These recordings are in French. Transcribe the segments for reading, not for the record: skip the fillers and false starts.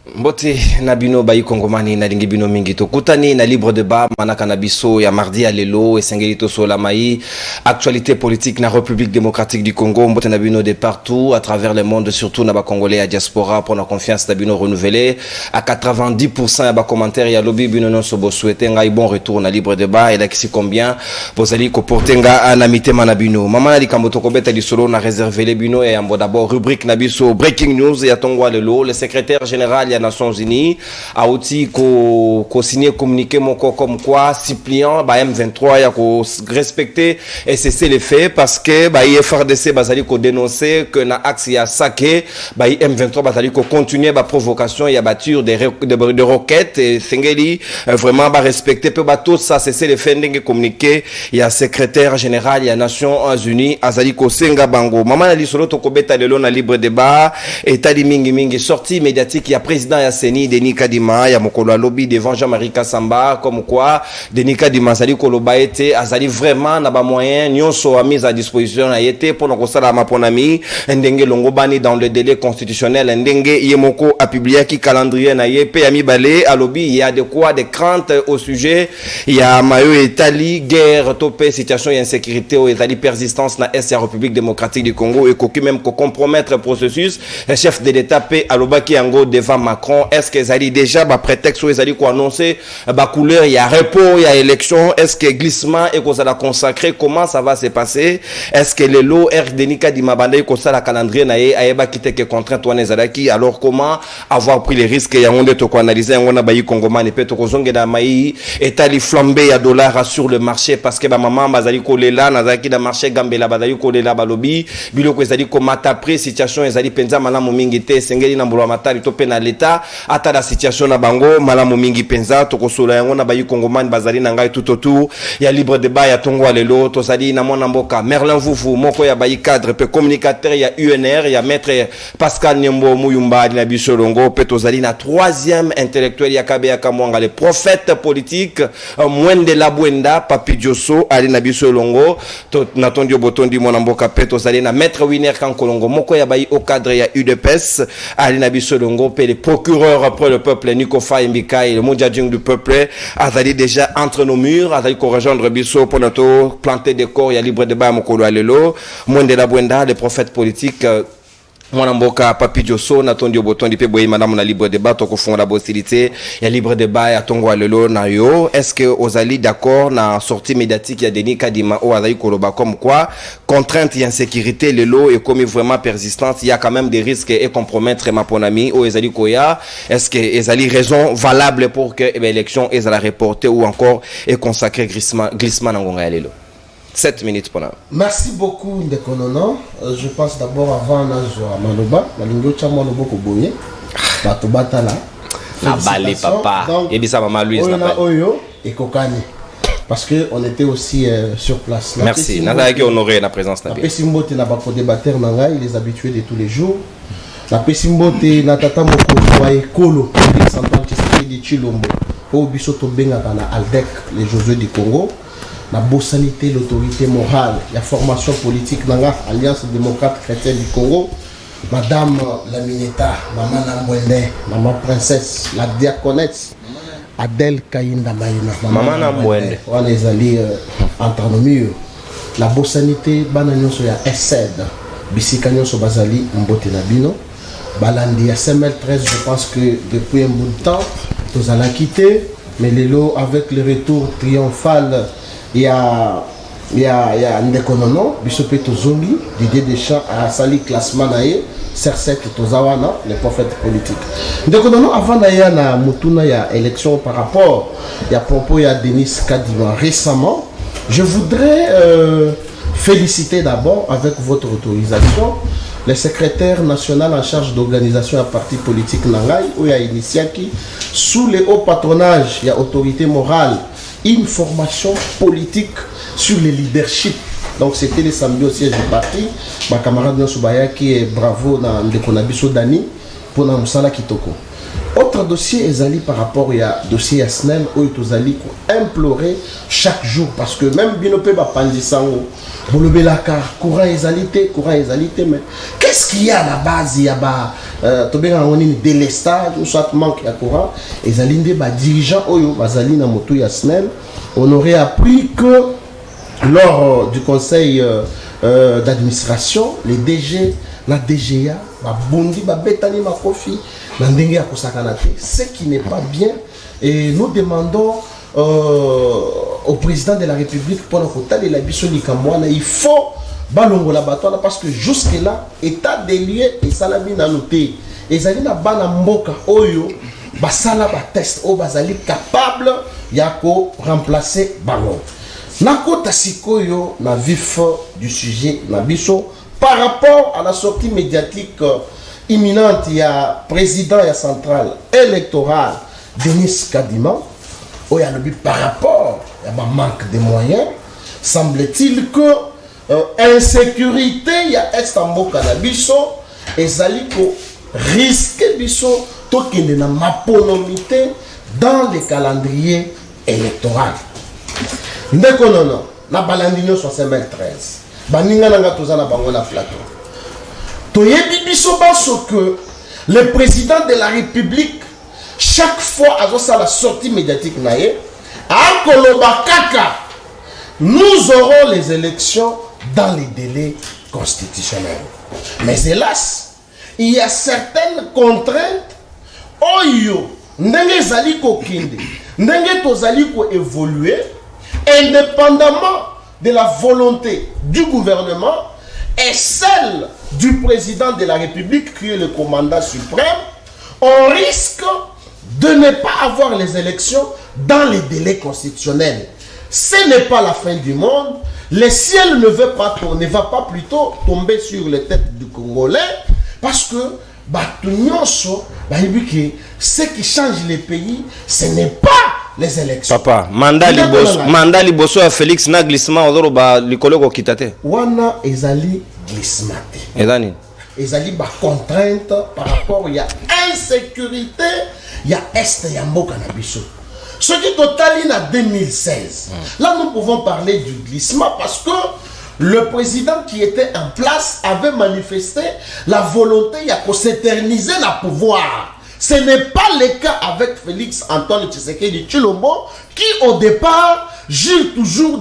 Mbote Nabino Bayi Kongomani na Lingibino mingi tokutani na libre débat manaka na biso ya mardi à lelo et sengelito solamai actualité politique na République démocratique du Congo. Mbote Nabino de partout à travers le monde, surtout na ba Congolais à diaspora pour la confiance Nabino renouvelée à 90% ya ba commentaires ya lobby bino non sobo souhaiter ngai bon retour na libre débat et là qui combien bozali ko portenga na mitema Nabino mama na likamboto ko beta li solo na réserver les bino et ambo d'abord rubrique Nabiso breaking news ya tongwa lelo le secrétaire général des Nations Unies a aussi signé communiqué moko comme quoi suppliant ba M23 ya ko respecter et cesser les faits parce que ba FRDC bazali ko dénoncer que na axe ya saké ba M23 bazali ko continuer ba provocation ya batture de roquettes et sengeli vraiment ba respecter peu ba tout ça cesser les faits ndenge communiqué ya secrétaire général ya Nations Unies azali ko senga bango mama na lisolo to ko beta lelo na libre débat et tali mingi sortie médiatique ya président ya Seni Denis Kadima ya mokolo lobby devant Jean-Marie Kassamba comme quoi Denis Kadima azali koloba ete azali vraiment na ba moyen nyonso a mise à disposition na yete pour ko sala maponami ndenge longobani dans le délai constitutionnel ndenge yemoko a publié ki calendrier na yepe ya mibale a lobby il y a de quoi de crainte au sujet il y a mayo etali guerre topé situation d'insécurité ou etali persistance na est République démocratique du Congo et qu'aucun même ko compromettre processus le chef de l'état pe alobaki yango devant Macron. Est-ce que Zali déjà ba prétexte ou Zali ko annoncer ba couleur il y a repos il y a élection, est-ce que glissement et qu'on ça la consacrer, comment ça va se passer, est-ce que le lot R Denika di Mabanda ko ça la calendrier na ayeba kite que contrainte wana zalaki, alors comment avoir pris les risques ya ngonde to ko analyser ngona ba yi Kongomani pe to ko zonge da mai etali flambé ya dollar sur le marché parce que ba maman bazali ko lela na zaki da marché gambela bazali ko lela ba lobby biloko ezali ko mata prix situation ezali penza malamu mingi te sengeli na mbulwa matali to pe na l'état ata la situation na bango malamu mingi penza to kosola yango na bayi Kongomani bazali na ngai tout autour ya libre débat ya tongwa lelo to sali na mwana mboka Merlin Vuvu moko ya bayi cadre pe communicateur ya UNR ya maître Pascal Nyembo Muyumba na bisolongo pe to sali na troisième intellectuel ya Kabe ya Kamwanga le prophète politique Mwende Labwenda Papi Dioso ali na bisolongo to natondio botondi mwana mboka pe to sali na maître Winer Kankolongo moko ya bayi au cadre ya UDPS ali na bisolongo pe le procureur après le peuple Nikofa Mbika et le Moudjadjing du peuple azali déjà entre nos murs azali ko rejoindre biso pour notre planter des corps ya libre débat mokolo alelo Mwende Labwenda le prophète politique Mwana mboka Papi Dioso na tondi obotondi pe boye madame na libre débat to ko fonda hostilité ya libre débat ya tongo lelo na yo est-ce que ozali d'accord na sortie médiatique ya Denis Kadima o azali koloba comme quoi contrainte et insécurité lelo et comme vraiment persistante il y a quand même des risques et compromettre ma ponami o ezali koya est-ce que ezali raison valable pour que l'élection ezala reporter ou encore et consacrer glissement na ngonga lelo 7 minutes pour là. Merci beaucoup Ndekonono. Je pense d'abord avant Nazwa Maloba, la lingo chamo no boko boye. Bato batala. Na balé papa. Et bisa maman Louise na balé. Oyo et kokani. Parce que on était aussi sur place. Merci. Nada qui honorer la présence na. Pesimbote na bako débatteur na ngai, les habitués de tous les jours. La Pesimbote na tata moko wa ekolo, central Tshisekedi di Chilombo. O biso to benga na Aldec, les Josué du Congo. La bossalité, l'autorité morale, la formation politique dans l'Alliance démocrate chrétienne du Congo, Madame Lamineta, Maman Namwende, Maman Princesse, la diaconesse, Adèle Kayinda Maïna, Maman Namwende, on les alliés entre nos murs. La bossalité, Banagnon sur la SED, Bissikagnon sur Bazali, Mbote Nabino, Balandi à 513, je pense que depuis un bout de temps, nous allons quitter, mais les lots avec le retour triomphal. Il y a Ndekonono, Bisopé Tozongi, Didier Deschamps a sali classement nae, Serset Tozawana, les prophètes politiques. Ndekonono avant naia na mutuna ya élection par rapport ya propos ya Denis Kadima récemment, je voudrais féliciter d'abord avec votre autorisation le secrétaire national en charge d'organisation à parti politique Nangai ou ya Initiaki sous le haut patronage ya autorité morale une formation politique sur le leadership. Donc c'était le samedi au siège du parti. Ma camarade Nsoubaya qui est bravo dans le Konabiso Dani pour Namusala Kitoko. Autre dossier ezali par rapport au dossier SNEL où ils allaient implorer chaque jour parce que même binope ba pandisango bolobelaka courant ezalité mais qu'est-ce qu'il y a à la base il y a ba tobeka ngoni délestage ou soit manque de courant ezali ndé ba dirigeant oyo bazali na moto ya SNEL. On aurait appris que lors du conseil d'administration les DG la DGA ba bondi ba betani ma kofi ce qui n'est pas bien et nous demandons au président de la République pour il faut balongo la bataille parce que jusque là état des lieux et salami na noté et zalina bana mboka oyo basala ba test o bazali capable ya ko remplacer bango nakota sikoyo na vif du sujet na biso par rapport à la sortie médiatique imminente, il y a président et central électoral Denis Kadima, où il y a le but par rapport, il y a un manque de moyens. Semble-t-il que insécurité, il y a Estambo Canabiso et Zaliko risque biso tokende na maponomité dans le calendrier électoral. Ndeko nono, na balandinyo 73. Baninga nanga tozana bango na plateau. Toyebi biso baso que le président de la République chaque fois à la sortie médiatique naie a koloba kaka nous aurons les élections dans les délais constitutionnels. Mais hélas, il y a certaines contraintes oyo ndenge zali ko kinde ndenge tozali ko évoluer indépendamment de la volonté du gouvernement et celle du président de la République qui est le commandant suprême, on risque de ne pas avoir les élections dans les délais constitutionnels. Ce n'est pas la fin du monde. Le ciel ne va pas plutôt tomber sur les têtes du Congolais parce que ce qui change les pays, ce n'est pas les élections. Papa, mandat liboso à Félix na glissement ozoroba likolo ko kitate. Wana ezali glissement. Ezani. Ezali ba contrainte par rapport il y a insécurité, il y a est ya mboka na biso. Ce qui totalise en 2016. Là nous pouvons parler du glissement parce que le président qui était en place avait manifesté la volonté de s'éterniser le pouvoir. Ce n'est pas le cas avec Félix Antoine Tshisekedi Tshilombo qui au départ jure toujours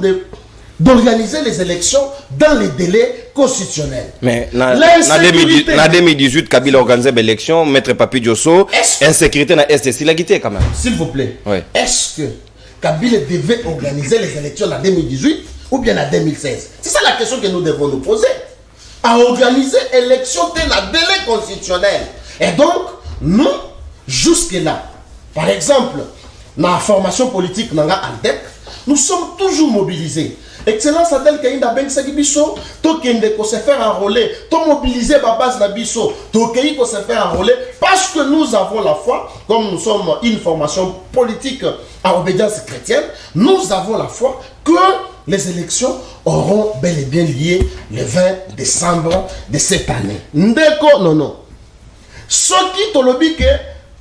d'organiser les élections dans les délais constitutionnels. Mais en 2018, Kabila a organisé l'élection, Maître Papi Diosso, insécurité dans l'Est, il a quitté quand même. S'il vous plaît, oui. Est-ce que Kabila devait organiser les élections en 2018 ou bien en 2016? C'est ça la question que nous devons nous poser. À organiser l'élection dans un délai constitutionnel. Et donc, nous, jusque-là, par exemple, dans la formation politique, dans l'ALDEC, nous sommes toujours mobilisés. Excellence Adel Kainda Ben Sagibiso, Tokende ko se faire enrôler, to mobiliser ma base Nabiso, Tokei ko se faire enrôler, parce que nous avons la foi, comme nous sommes une formation politique à obédience chrétienne, nous avons la foi que les élections auront bel et bien lieu le 20 décembre de cette année. Ndeko, non. Ce qui te le dit que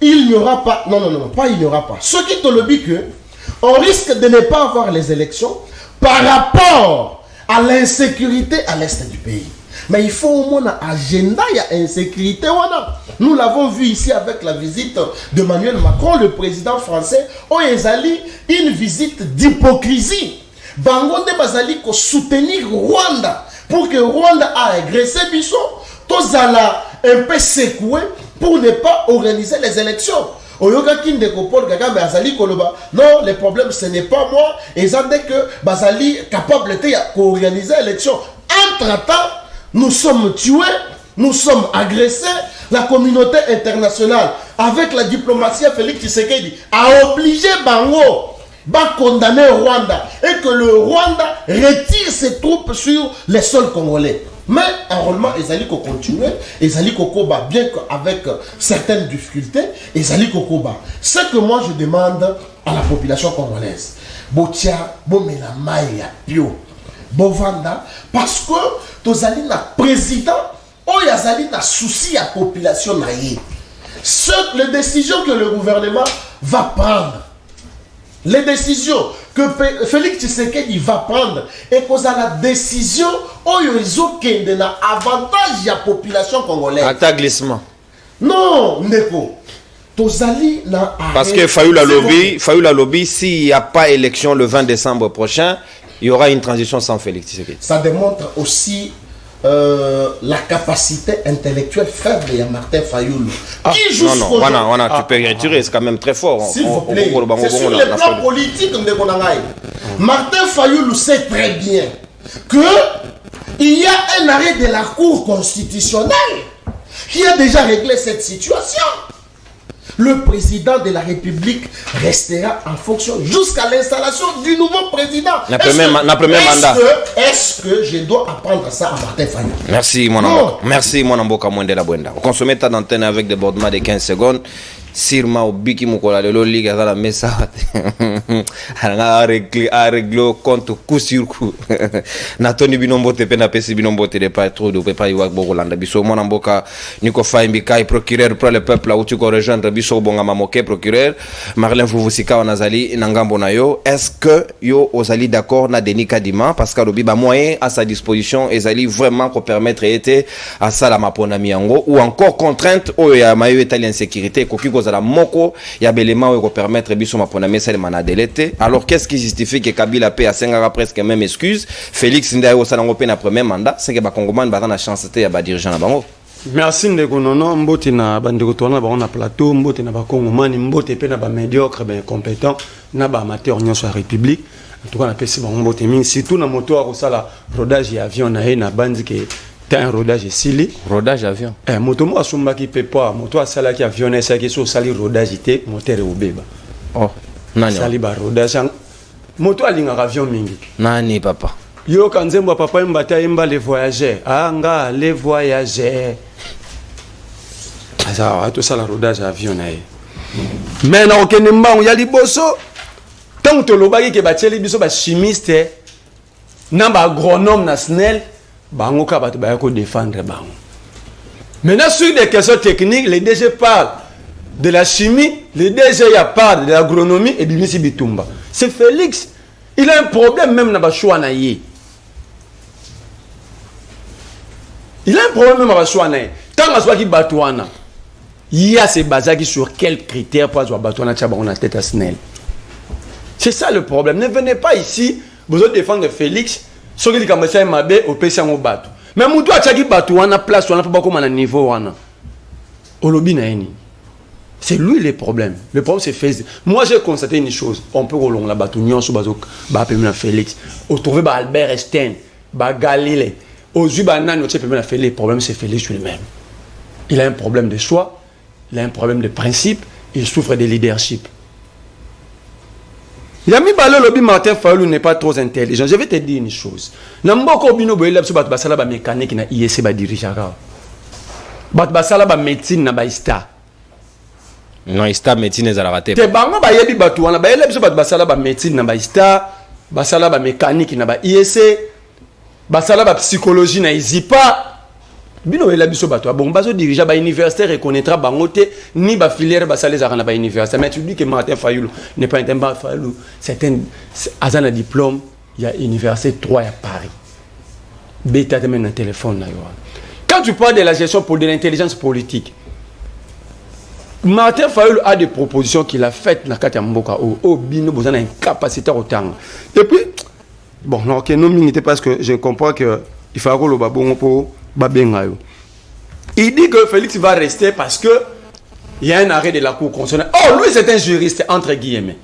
il n'y aura pas, non, pas il n'y aura pas. Ce qui te le dit que on risque de ne pas avoir les élections par rapport à l'insécurité à l'est du pays. Mais il faut au moins un agenda, il y a insécurité. Nous l'avons vu ici avec la visite d'Emmanuel Macron, le président français, où il a une visite d'hypocrisie. Bangonde Bazali ko soutenir Rwanda pour que Rwanda a agressé Bisso, Tozala un peu secoué pour ne pas organiser les élections. Oyoka Kindeko Paul Kagame Azali Koloba. Non, le problème ce n'est pas moi. Ils ont dit que Bazali capable d'organiser l'élection. Entre-temps, nous sommes tués, nous sommes agressés. La communauté internationale, avec la diplomatie Félix Tshisekedi, a obligé Bango à condamner le Rwanda et que le Rwanda retire ses troupes sur les sols congolais. Mais enrôlement, ils allaient continuer, ils allaient kokoba bien qu'avec certaines difficultés, ils allaient kokoba. Ce que moi je demande à la population congolaise, Botia, Bomela Maya, Pio, Bovanda, parce que tous allez na président, ou yazali na souci à population naïe. les décisions que le gouvernement va prendre, les décisions que Félix Tshisekedi va prendre, et que la décision où ils ont un avantage à la population congolaise. Attaque glissement. Non, Neko. Parce que Fayoula Lobby, s'il n'y a pas élection le 20 décembre prochain, il y aura une transition sans Félix Tshisekedi. Ça démontre aussi la capacité intellectuelle faible de Martin Fayoulou. Qui joue tu peux retirer, c'est quand même très fort. S'il vous plaît, c'est sur le plan politique de Konangaï. Martin Fayoulou sait très bien qu'il y a un arrêt de la Cour constitutionnelle qui a déjà réglé cette situation. Le président de la République restera en fonction jusqu'à l'installation du nouveau président. Est-ce que je dois apprendre ça à Martin Fayoulou? Merci, mon amboka. Merci, mon amboka Mwendela Bwenda. On consomme ta d'antenne avec débordement de 15 secondes. Sirma ou Biki Mukola, le ligue à la messa. A réglé compte coup sur coup. Natoni Binombo te pena pesi Binombo te de pas trop de pas y wak Bogolanda. Biso mon amboka Niko Faimbikai, procureur pour le peuple, où tu peux rejoindre Biso Bongama Moke, procureur. Marlène Fouvusika Onazali, Nangambo Nayo. Est-ce que yo osali d'accord na Denis Kadima, parce que le moyen à sa disposition, ezali vraiment pour permettre été à ça la mapona miango, ou encore contrainte au ya mayo italien sécurité, la moko ya belema ou permettre biso mapona mesa le manadelete. Alors qu'est-ce qui justifie que Kabila paie à 5 ans presque même excuse Félix Ndayo salango pe na premier mandat, c'est que ba Congomani ba na chance te ya ba dirigeant na bango. Merci ndeko nono mbote na bandeko tona ba na plateau mbote na ba Congomani mbote pe na ba médiocre ben compétent na ba amateur nyonso ya République. En tout cas na pesi ba mbote mingi surtout na moto ko sala rodage ya avion na na bandi ke un rodage ici. Rodage avion. Moto mo asumba ki peut pas, moto asala ki avion esa ki so sali rodage ité, moteur obeba. Oh, nani. Sali ba rodage. Moto alinga avion mingi. Nani papa. Yo kanzembo papa mbata imba les voyageurs. Anga les voyageurs. Ça to sala rodage avion na ye. Mais na okene mbangu ya liboso. Tant to lobaki ke batieli biso ba chimiste na ba agronome na SNEL. Bango ka bato ba ko défendre bango. Maintenant sur des questions techniques, les DG parlent de la chimie, les DG parlent de l'agronomie et Bimisi Bitumba. C'est Félix, il a un problème même na ba choix na ye. Il a un problème même na ba choix na ye. Tant que soit qui batouana, il y a ces bazaki sur quels critères pour avoir batouana tcha on a tête à SNEL. C'est ça le problème. Ne venez pas ici, vous allez défendre Félix. Ce qui est comme ça, au PC en bateau. Mais mon doigt, tu as bateau, on a place, on a pas comme un niveau. C'est lui le problème. Le problème, c'est Félix. Moi, j'ai constaté une chose. On peut rouler la bateau, on peut Félix. On trouve Albert Einstein, Galilée. Aux yeux, le problème, c'est Félix lui-même. Il a un problème de choix, il a un problème de principe, il souffre de leadership. Yami Balo Lobby Martin Fayoulou n'est pas trop intelligent. Je vais te dire une chose. Namboko Bino Boyela Bat Basala ba mécanique na IEC ba dirigeant. Bat Basala ba médecine na ba ISTA. Non, ISTA médecine za la raté. Te bango ba yebi batu wana ba yela biso bat Basala ba médecine na ba ISTA, Basala ba mécanique na ba IEC, Basala ba psychologie na IZIPA. Bino ela biso bato bon bazo dirigeant ba université reconnaîtra bangote ni ba filière ba salé za na ba université mais tu dis que Martin Fayoulou n'est pas un Martin Fayoulou c'est un azana diplôme il y a université 3 à Paris bêta te même un téléphone là. Quand tu parles de la gestion pour de l'intelligence politique, Martin Fayoulou a des propositions qu'il a faites dans Katia Mboka au bino besoin d'une capacité au temps et puis bon non que non minité parce que je comprends que il faut que le babongo pour il dit que Félix va rester parce que il y a un arrêt de la Cour constitutionnelle. Oh, lui c'est un juriste entre guillemets.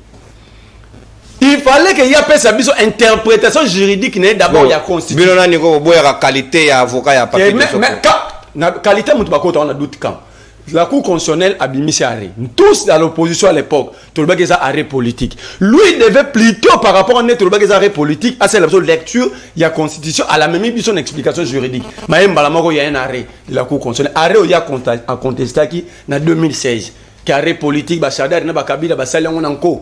Il fallait qu'il y ait une interprétation juridique d'abord il y a constitution. Mais qualité avocat ya papier. Mais qualité on a doute quand. La Cour constitutionnelle a mis arrêt. Tous dans l'opposition à l'époque, tout le monde a arrêt politique. Lui devait plutôt par rapport à tout le monde arrêt politique, à cette lecture, il y a constitution, à la même son explication juridique. Mais il y a un arrêt de la Cour constitutionnelle. Arrêt il y a contesté qui en 2016. Qui arrêt politique, Bachadar, Kabila, Bassalian, encore.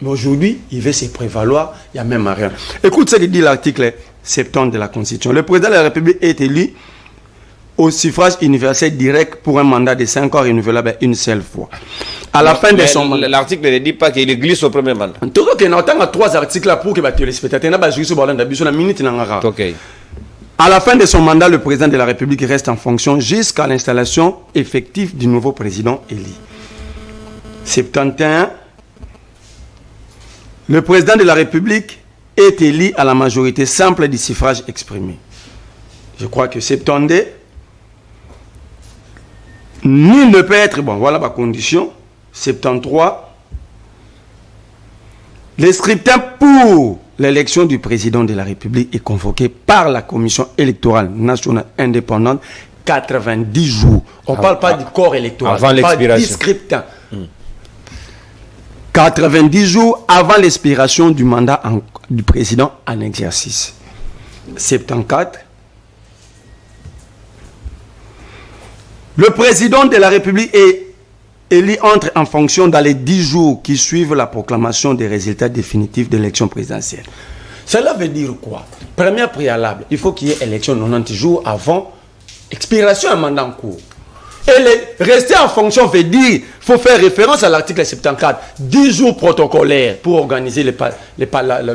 Mais aujourd'hui, il veut se prévaloir, il n'y a même rien. Écoute ce que dit l'article 70 de la Constitution. Le président de la République est élu au suffrage universel direct pour un mandat de 5 ans renouvelable une seule fois. À la fin de son mandat. L'article ne dit pas qu'il glisse au premier mandat. Donc, on a 3 articles là pour que les téléspectateurs n'aient minute. À la fin de son mandat, le président de la République reste en fonction jusqu'à l'installation effective du nouveau président élu. 71. Le président de la République est élu à la majorité simple du suffrage exprimé. Je crois que 72. Nul ne peut être, bon, voilà ma condition. 73. Le scrutin pour l'élection du président de la République est convoqué par la Commission électorale nationale indépendante 90 jours. On ne parle pas du corps électoral. Avant l'expiration. Du scrutin. 90 jours avant l'expiration du mandat du président en exercice. 74. Le président de la République est élu entre en fonction dans les 10 jours qui suivent la proclamation des résultats définitifs de l'élection présidentielle. Cela veut dire quoi? Premier préalable, il faut qu'il y ait élection 90 jours avant expiration d'un mandat en cours. Et rester en fonction veut dire qu'il faut faire référence à l'article 74, 10 jours protocolaires pour organiser le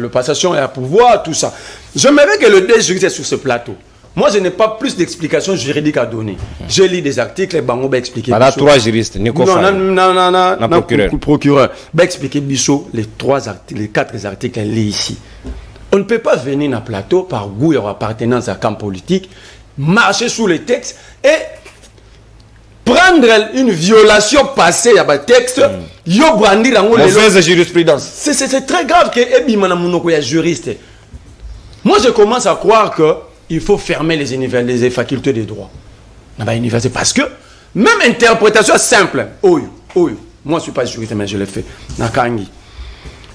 passation et à pouvoir, tout ça. J'aimerais que le deux juristes sur ce plateau. Moi, je n'ai pas plus d'explications juridiques à donner. Je lis des articles, et Bango va expliquer. Voilà 3 juristes. Nico non, procureur. Va expliquer Bissot les 4 articles lis ici. On ne peut pas venir dans le plateau par goût et appartenance à un camp politique, marcher sous les textes et prendre une violation passée à un texte, yo brandir en haut. Mauvaise jurisprudence. C'est très grave que Ebi Manamunoko est juriste. Moi, je commence à croire que il faut fermer les facultés de droit. Parce que même interprétation simple, moi je ne suis pas juriste, mais je l'ai fait.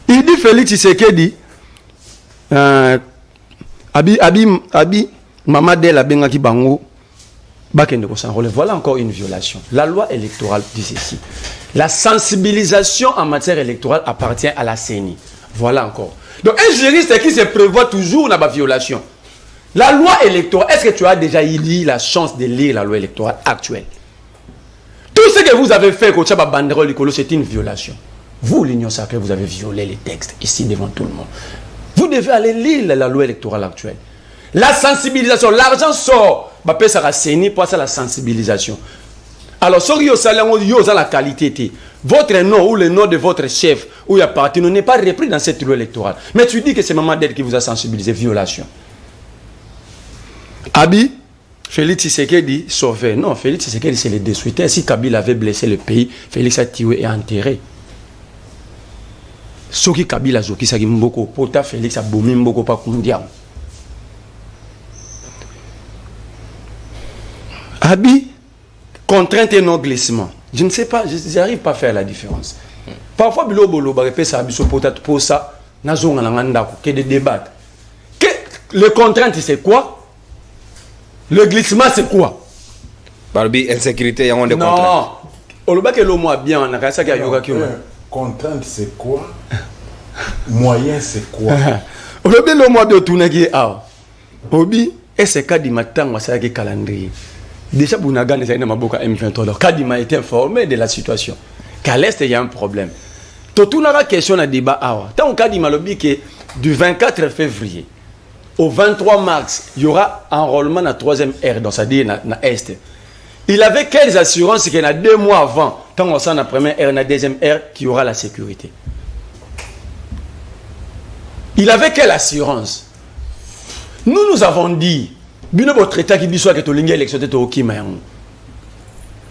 Il dit Félix Tshisekedi, Abi, Mama Del Abengaki Bango, voilà encore une violation. La loi électorale dit ceci. La sensibilisation en matière électorale appartient à la CENI. Voilà encore. Donc un juriste qui se prévoit toujours dans la violation. La loi électorale, est-ce que tu as déjà eu la chance de lire la loi électorale actuelle? Tout ce que vous avez fait, c'est une violation. Vous, l'Union sacrée, vous avez violé les textes ici devant tout le monde. Vous devez aller lire la loi électorale actuelle. La sensibilisation, l'argent sort. Ça va saigner pour ça la sensibilisation. Alors, si vous avez la qualité, votre nom ou le nom de votre chef ou il parti n'est pas repris dans cette loi électorale. Mais tu dis que c'est Maman Del qui vous a sensibilisé, violation. Abi, Félix Tshisekedi sauvé. Non, Félix Tshisekedi c'est le destructeur. Si Kabila avait blessé le pays, Félix a tué et enterré. Ce qui Kabila Zoki Sagi Mboko, Pota Félix a boumé Mboko pas Kundiam. Abi, contrainte et non glissement. Je ne sais pas, je n'arrive pas à faire la différence. Parfois, Bilo Bolo, ça pour ça, Nazon que de débattre. Le contrainte, c'est quoi? Le glissement, c'est quoi? Barbie, insécurité, il y a des contraintes. Non. On l'homme bien, on a ça qui a yoga qui contrainte, c'est quoi? Moyen, c'est quoi? On a bien l'homme bien tourner qui est ah. Obi, et c'est cas du matin, on sait que calendrier. Déjà, Bounagan est dans ma boca M23. Kadima est informé de la situation. Qu'à l'Est, il y a un problème. Tout la question à débat. Tant Kadima lobby que du 24 février au 23 mars, il y aura enrôlement dans la 3e ère, donc c'est-à-dire dans l'Est. Il avait quelles assurances qu'il y a 2 mois avant, tant on sent dans la première ère, dans la 2e ère, qu'il y aura la sécurité. Il avait quelle assurance? Nous avons dit, bino bo traité qui biso que to linga élection de to kimayango.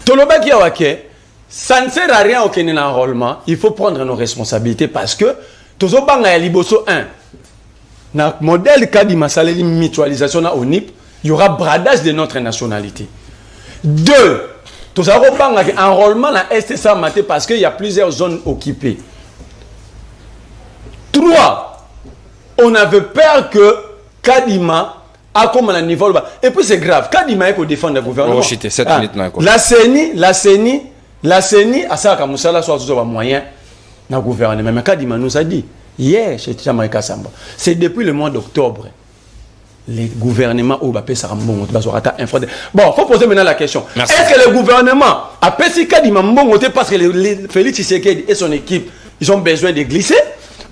To loba ki awake, ça ne sert à rien au Kenya enrôlement, il faut prendre nos responsabilités parce que tozo banga ya liboso 1. Dans le modèle Kadima Saleli mutualisation au NIP, il y aura bradage de notre nationalité. 2. Nous avons un enrôlement dans STSA maté parce qu'il y a plusieurs zones occupées. 3. On avait peur que Kadima a comme un niveau bas. Et puis c'est grave. Kadima est pour défendre le gouvernement. Oh, chité, 7 minutes là. La CENI, à ça, comme ça, soit toujours un moyen dans le gouvernement. Mais Kadima nous a dit. Hier, c'est depuis le mois d'octobre. les gouvernements au Bapé Sarambongo bon, faut poser maintenant la question. Merci. Est-ce que le gouvernement a pensé qu'il parce que Félix Tshisekedi et son équipe, ils ont besoin de glisser?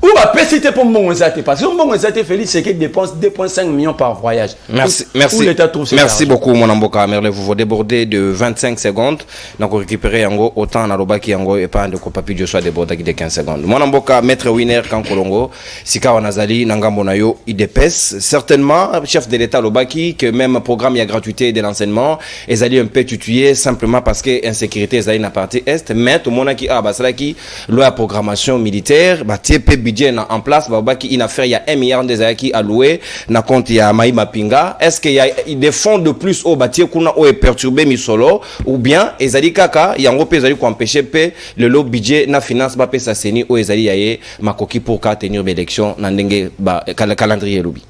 Ou Bapé c'était pour Mbongo Zate? Parce que Mbongo Zate, Félix Tshisekedi dépense 2,5 millions par voyage. Merci, où l'État trouve ce merci argent? beaucoup, mon amboka. Merle, vous vous débordez de 25 secondes. Donc, vous récupérez autant dans le qui et pas de papi de soit débordé de 15 secondes. Mon amboka, maître Winer Kankolongo, Sika Wanazali, Nangambonayo, IDPS. Certainement, chef de l'État Lobaki, que même programme, il y a gratuité de l'enseignement, ils allaient un peu tuer simplement parce que insécurité, ils allaient dans la partie Est. Mais tout le monde qui a, bah, c'est là qui, loi programmation militaire, bah, TP budget en place, bah, qui, il a fait, il y a 1 milliard des années qui alloué, na compte, il y a Maïma Pinga. Est-ce qu'il y a des fonds de plus au bâti qu'on a perturbé misolo, ou bien, ils allaient kaka, il y a un gros pays, ils allaient empêcher le lot budget, na finance, bah, ça seni, ou ils allaient y aller, ma coquille pour qu'à tenir l'élection, na dengue, bah, calendrier lobby.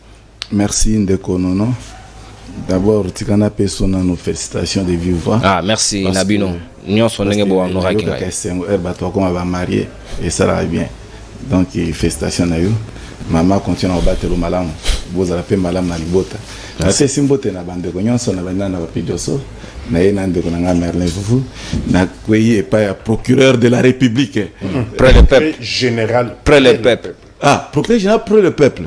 Merci Ndeko Nono. D'abord, Tikana Pesona, nos félicitations de vive voix. Ah, merci Nabino. Nous sommes en train de va marier et ça va bien. Donc, félicitations à vous. Maman continue à battre le malam. Vous avez fait malam na libota. C'est simbote na bande ko nyonso na banda na papidoso. Na yena ndeko na Merlin Fufu. Na kweyi pas procureur de la République. Près le peuple. Général. Près le peuple. Ah, procureur général près le peuple.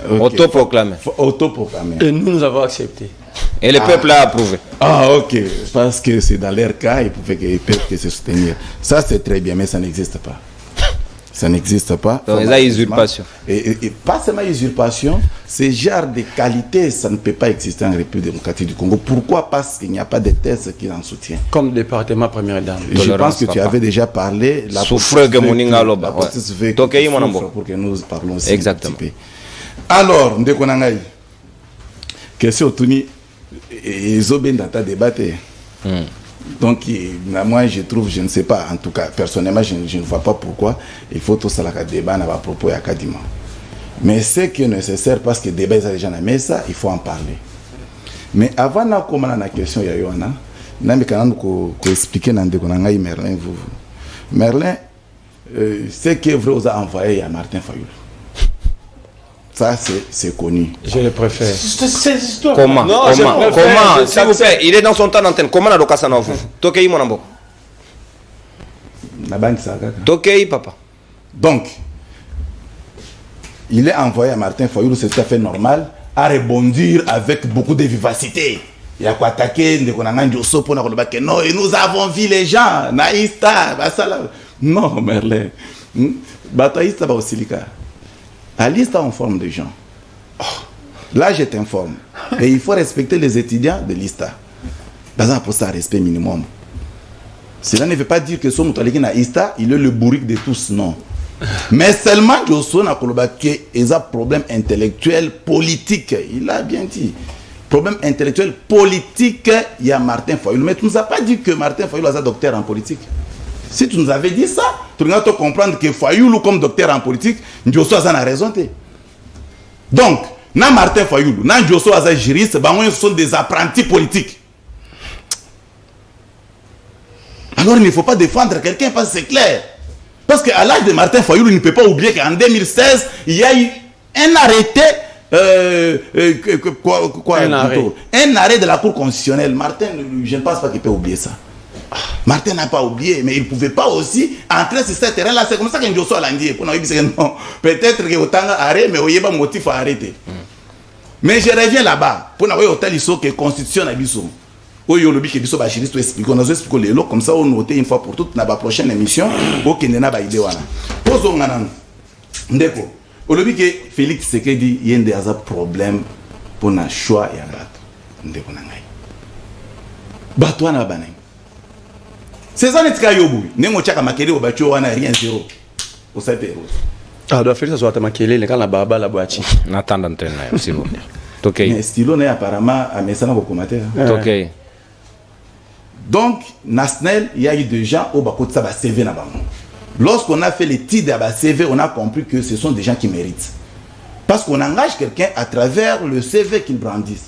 Okay. Autoproclamé. Autoproclamé. Et nous avons accepté. Et le peuple a approuvé. Ah, ok. Parce que c'est dans leur cas, ils peuvent se soutenir. Ça, c'est très bien, mais ça n'existe pas. Ça n'existe pas. Donc, il y a usurpation. Et pas seulement usurpation, ce genre de qualité, ça ne peut pas exister en République démocratique du Congo. Pourquoi? Parce qu'il n'y a pas de texte qui en soutient. Comme département première dame. Je pense que tu avais déjà parlé. Souffre que Moninga Loba. Pour que nous parlons aussi. Exactement. Alors, Ndekonangai, question Tuni, ils ont bien dans ta débattre. Donc, moi, je trouve, je ne sais pas, en tout cas, personnellement, je ne vois pas pourquoi il faut tout ça, la débat, à propos, à Kadima. Mais c'est que nécessaire parce que le débat, est déjà dans ça, il faut en parler. Mais avant de commencer la question, il y a eu un expliquer dans le Merlin. Merlin, c'est que vous avez envoyé à Martin Fayoul. Ça, c'est connu. Je le préfère. C'est l'histoire. Comment? Non, Comment? S'il vous plaît, il est dans son temps d'antenne. Comment la location à vous? Tokei, mon ambo. Tokei, papa. Donc, il est envoyé à Martin Fayoulou, c'est tout à fait normal, à rebondir avec beaucoup de vivacité. Il y a quoi attaquer, non, et nous avons vu les gens, Naïsta, non, Merlin. Bataïsta, Baosilika. La liste en forme de gens. Oh, là, je t'informe. Et il faut respecter les étudiants de l'ISTA. Par exemple, pour ça, respect minimum. Cela ne veut pas dire que ce moutaliki na ISTA, il est le bourrique de tous, non. Mais seulement Josso n'a pas un problème intellectuel, politique. Il a bien dit. Problème intellectuel, politique, il y a Martin Fayoulou. Mais tu ne nous as pas dit que Martin Fayoulou est un docteur en politique. Si tu nous avais dit ça, tu dois comprendre que Fayoulou, comme docteur en politique, Josso a raison. Donc, na Martin Fayoulou, na Josso a juriste, ce sont des apprentis politiques. Alors, il ne faut pas défendre quelqu'un parce que c'est clair. Parce qu'à l'âge de Martin Fayoulou, il ne peut pas oublier qu'en 2016, il y a eu un arrêté. Un arrêt de la Cour constitutionnelle. Martin, je ne pense pas qu'il peut oublier ça. Martin n'a pas oublié, mais il ne pouvait pas aussi entrer sur ce terrain-là. C'est comme ça que Josso l'a dit. Peut-être qu'il y a autant d'arrêts, mais il y a un motif à arrêter. Mais je reviens là-bas. Pour avoir autant de constitution à Bissou. Comme ça, on note une fois pour toutes dans la prochaine émission. Ok, on a une idée. Posons un ndeko. Aujourd'hui que Félix Tshisekedi il y a des problèmes pour le choix et abattre. Ndeko nangai. Bato na banai. C'est ça netka yobu. Nengo chaka makele obacho wana rien zéro. Au sapero. Ah, doit faire ça soit makele le quand la baba la boîte. N'attend d'antenne là, s'il vous plaît. Tokei. Mais stylo n'est apparemment à messana pour commenter. Tokei. Donc, Nasnel, il y a eu des gens au bas de ça va CV là-bas. Lorsqu'on a fait l'étude à CV, on a compris que ce sont des gens qui méritent. Parce qu'on engage quelqu'un à travers le CV qu'ils brandissent.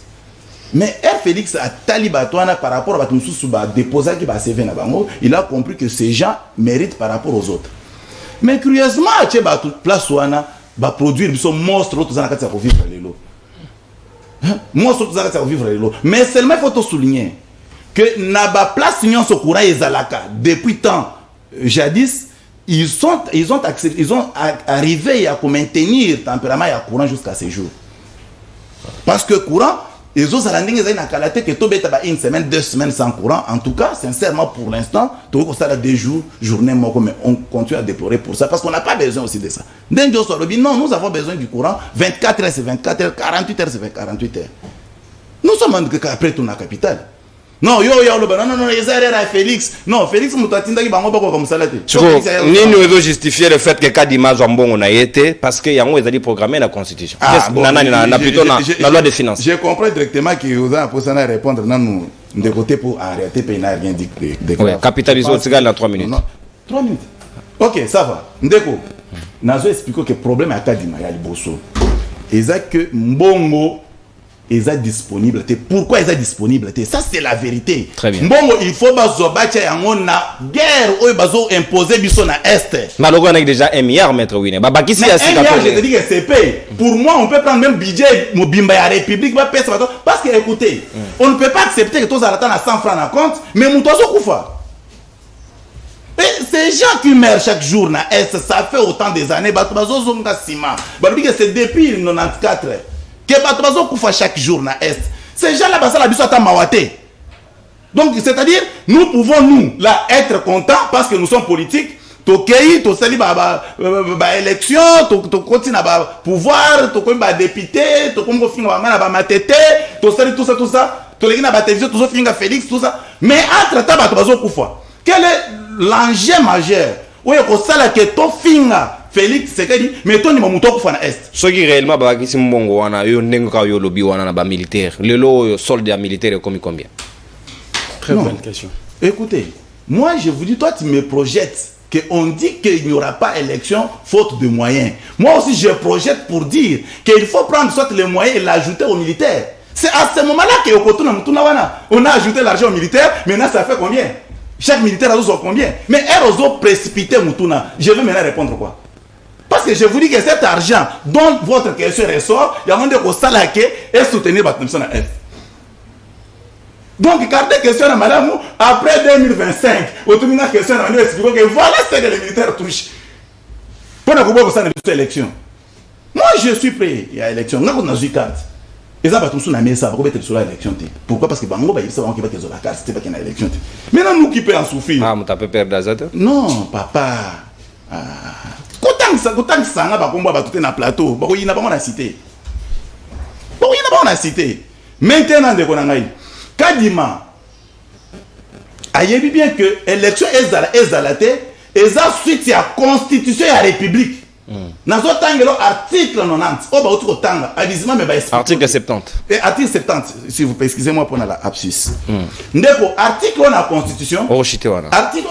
Mais R. Félix a talibatouana par rapport à Batumsouba déposé qui va CV là-bas. Il a compris que ces gens méritent par rapport aux autres. Mais curieusement, à Place Ouana va produire son monstre autres en vivre les lots. Moi, surtout, ça va vivre l'eau. Mais seulement, il faut te souligner que Naba place Union Sokura et Zalaka, depuis tant jadis, ils ont arrivé à maintenir le tempérament et à courant jusqu'à ces jours. Parce que courant, les autres Alandings, ils ont que tout une semaine, 2 semaines sans courant. En tout cas, sincèrement, pour l'instant, tout ça là 2 jours, journée, mais on continue à déplorer pour ça parce qu'on n'a pas besoin aussi de ça. Non, nous avons besoin du courant. 24 heures, c'est 24 heures, 48 heures, c'est 48 heures. Nous sommes après tout dans la capitale. Non, non, les erreurs à Félix. Non, Félix, nous t'attendons qu'il va comme ça là. Ni nous devons justifier le fait que Kadima Zambon on a été parce qu'il y a un des programmé la constitution. Plutôt la loi des finances. Je comprends directement que vous avez posé à répondre non de côté pour arrêter pays n'a rien dit de oui, capitaliser au Tigal dans 3 minutes. Non, 3 minutes. OK, ça va. Ndeko. Nazo explique que le problème à Kadima il y a le bosso. Et ça que Mbongo ils sont disponibles. Pourquoi ils sont disponibles? Ça, c'est la vérité. Très bien. Bon, il faut que la guerre ou imposer na Est. Malheureusement, on a déjà 1 milliard, maître Winner. Mais 1 milliard, je te dis que c'est payé. Pour moi, on peut prendre même budget Mobimba à la République. Parce que, écoutez, on ne peut pas accepter que tous les à 100 francs à compte, mais mon tozo koufa. Ces gens qui meurent chaque jour na Est, ça fait autant des années. C'est depuis 1994. Que chaque jour na Est. Ces gens-là, ça la biso ata mawate. Donc, c'est-à-dire, nous pouvons, nous, là, être contents parce que nous sommes politiques. Tokei, to sali élection, to continue à pouvoir, to comme député, to comme finga ba matete, to sali tout ça, to legi na ba télévision, to finga Félix, tout ça. Mais entre temps, bato bazo kufa. Quel est l'enjeu majeur? Oui, ko sala que to finga Félix, c'est qu'il dit, mais toi, tu m'as montré pour Est. Ce qui réellement, c'est que Mbongo, on a eu un lobby militaire. Le lot soldat militaire est comme combien? Très bonne question. Écoutez, moi, je vous dis, toi, tu me projettes qu'on dit qu'il n'y aura pas élection faute de moyens. Moi aussi, je projette pour dire qu'il faut prendre soit les moyens et l'ajouter aux militaires. C'est à ce moment-là qu'on a ajouté l'argent aux militaires. Maintenant, ça fait combien? Chaque militaire a combien? Mais elle a précipité Moutouna. Je vais maintenant répondre quoi? Parce que je vous dis que cet argent dont votre question ressort, il y a un de vos salariés et soutenir votre mission à F. Donc, gardez question à madame, après 2025, au terme de la question, on va expliquer que voilà ce que les militaires touchent. Pour ne pas ça une élection. Moi, je suis prêt à l'élection. Nous avons une carte. Et ça va tout sur la messe, ça va être sur l'élection. Pourquoi? Parce que Bango va y avoir qui va être sur la carte, c'était pas qu'il y a une élection. Maintenant, nous qui peut en souffrir. Ah, mais tu as peur d'Azat? Non, papa. Quand ça n'a pas combat tout na plateau, il n'a pas mon cité. Il n'a pas mon cité. Maintenant de konangai. Kadima a dit bien que l'élection est zalaté et ça suite à la constitution et à la république. Dans ce temps article 90 article 70 et article 70 s'il vous plaît, excusez-moi pour la lapsus. Ndeko article on la constitution article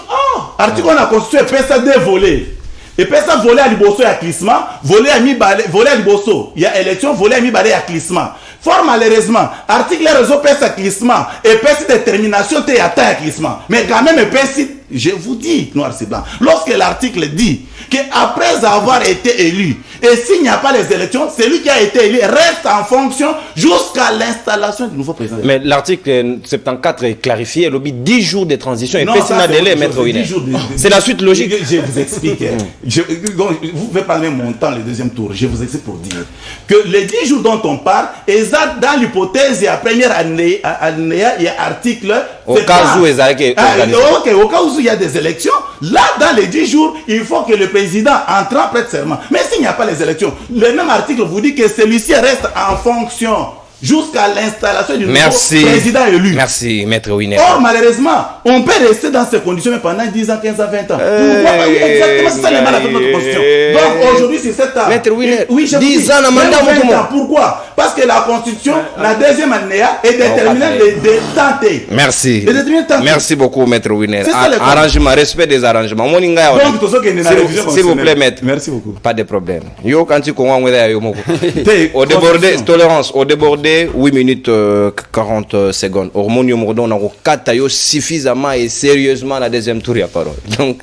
on la constitution et ça deux volets. Et puis ça voler à liboso et à clissement, voler à liboso, il y a élection, voler à mi-balé à clissement. Fort malheureusement, article réseau pèse à clissement, et pèse détermination t'es atteint à clissement. Mais quand même, pèse, je vous dis, noir c'est blanc, lorsque l'article dit qu'après avoir été élu, et s'il n'y a pas les élections, celui qui a été élu reste en fonction jusqu'à l'installation du nouveau président. Mais l'article 74 est clarifié, il y a 10 jours de transition, et puis c'est un délai, maître Winner. C'est la suite logique. Je vous explique. Donc, vous pouvez parler mon temps, le deuxième tour. Je vous explique pour dire que les 10 jours dont on parle, dans l'hypothèse, il y a première année, il y a article. Au cas où il y a des élections, là, dans les 10 jours, il faut que le président entre en prête serment. Mais s'il n'y a pas les élections, le même article vous dit que celui-ci reste en fonction jusqu'à l'installation du nouveau président élu. Merci, maître Winner. Or, malheureusement, on peut rester dans ces conditions pendant 10 ans, 15 ans, 20 ans. Pourquoi? Exactement, c'est ça le mal avec notre constitution. Donc, aujourd'hui, c'est 7 ans. Maître Winner, oui, 10 ans, le mandat, 20 ans. Pourquoi? Parce que la constitution, la deuxième année, est déterminée de tenter. Merci. Merci beaucoup, maître Winner. Arrangement, respect des arrangements. Donc, s'il vous plaît, maître. Merci beaucoup. Pas de problème. Yo, quand tu comprends, au débordé, tolérance, au débordé, 8 minutes 40 secondes. Hormonio Mordon, on a 4 suffisamment et sérieusement la deuxième tour, il y a parole. Donc,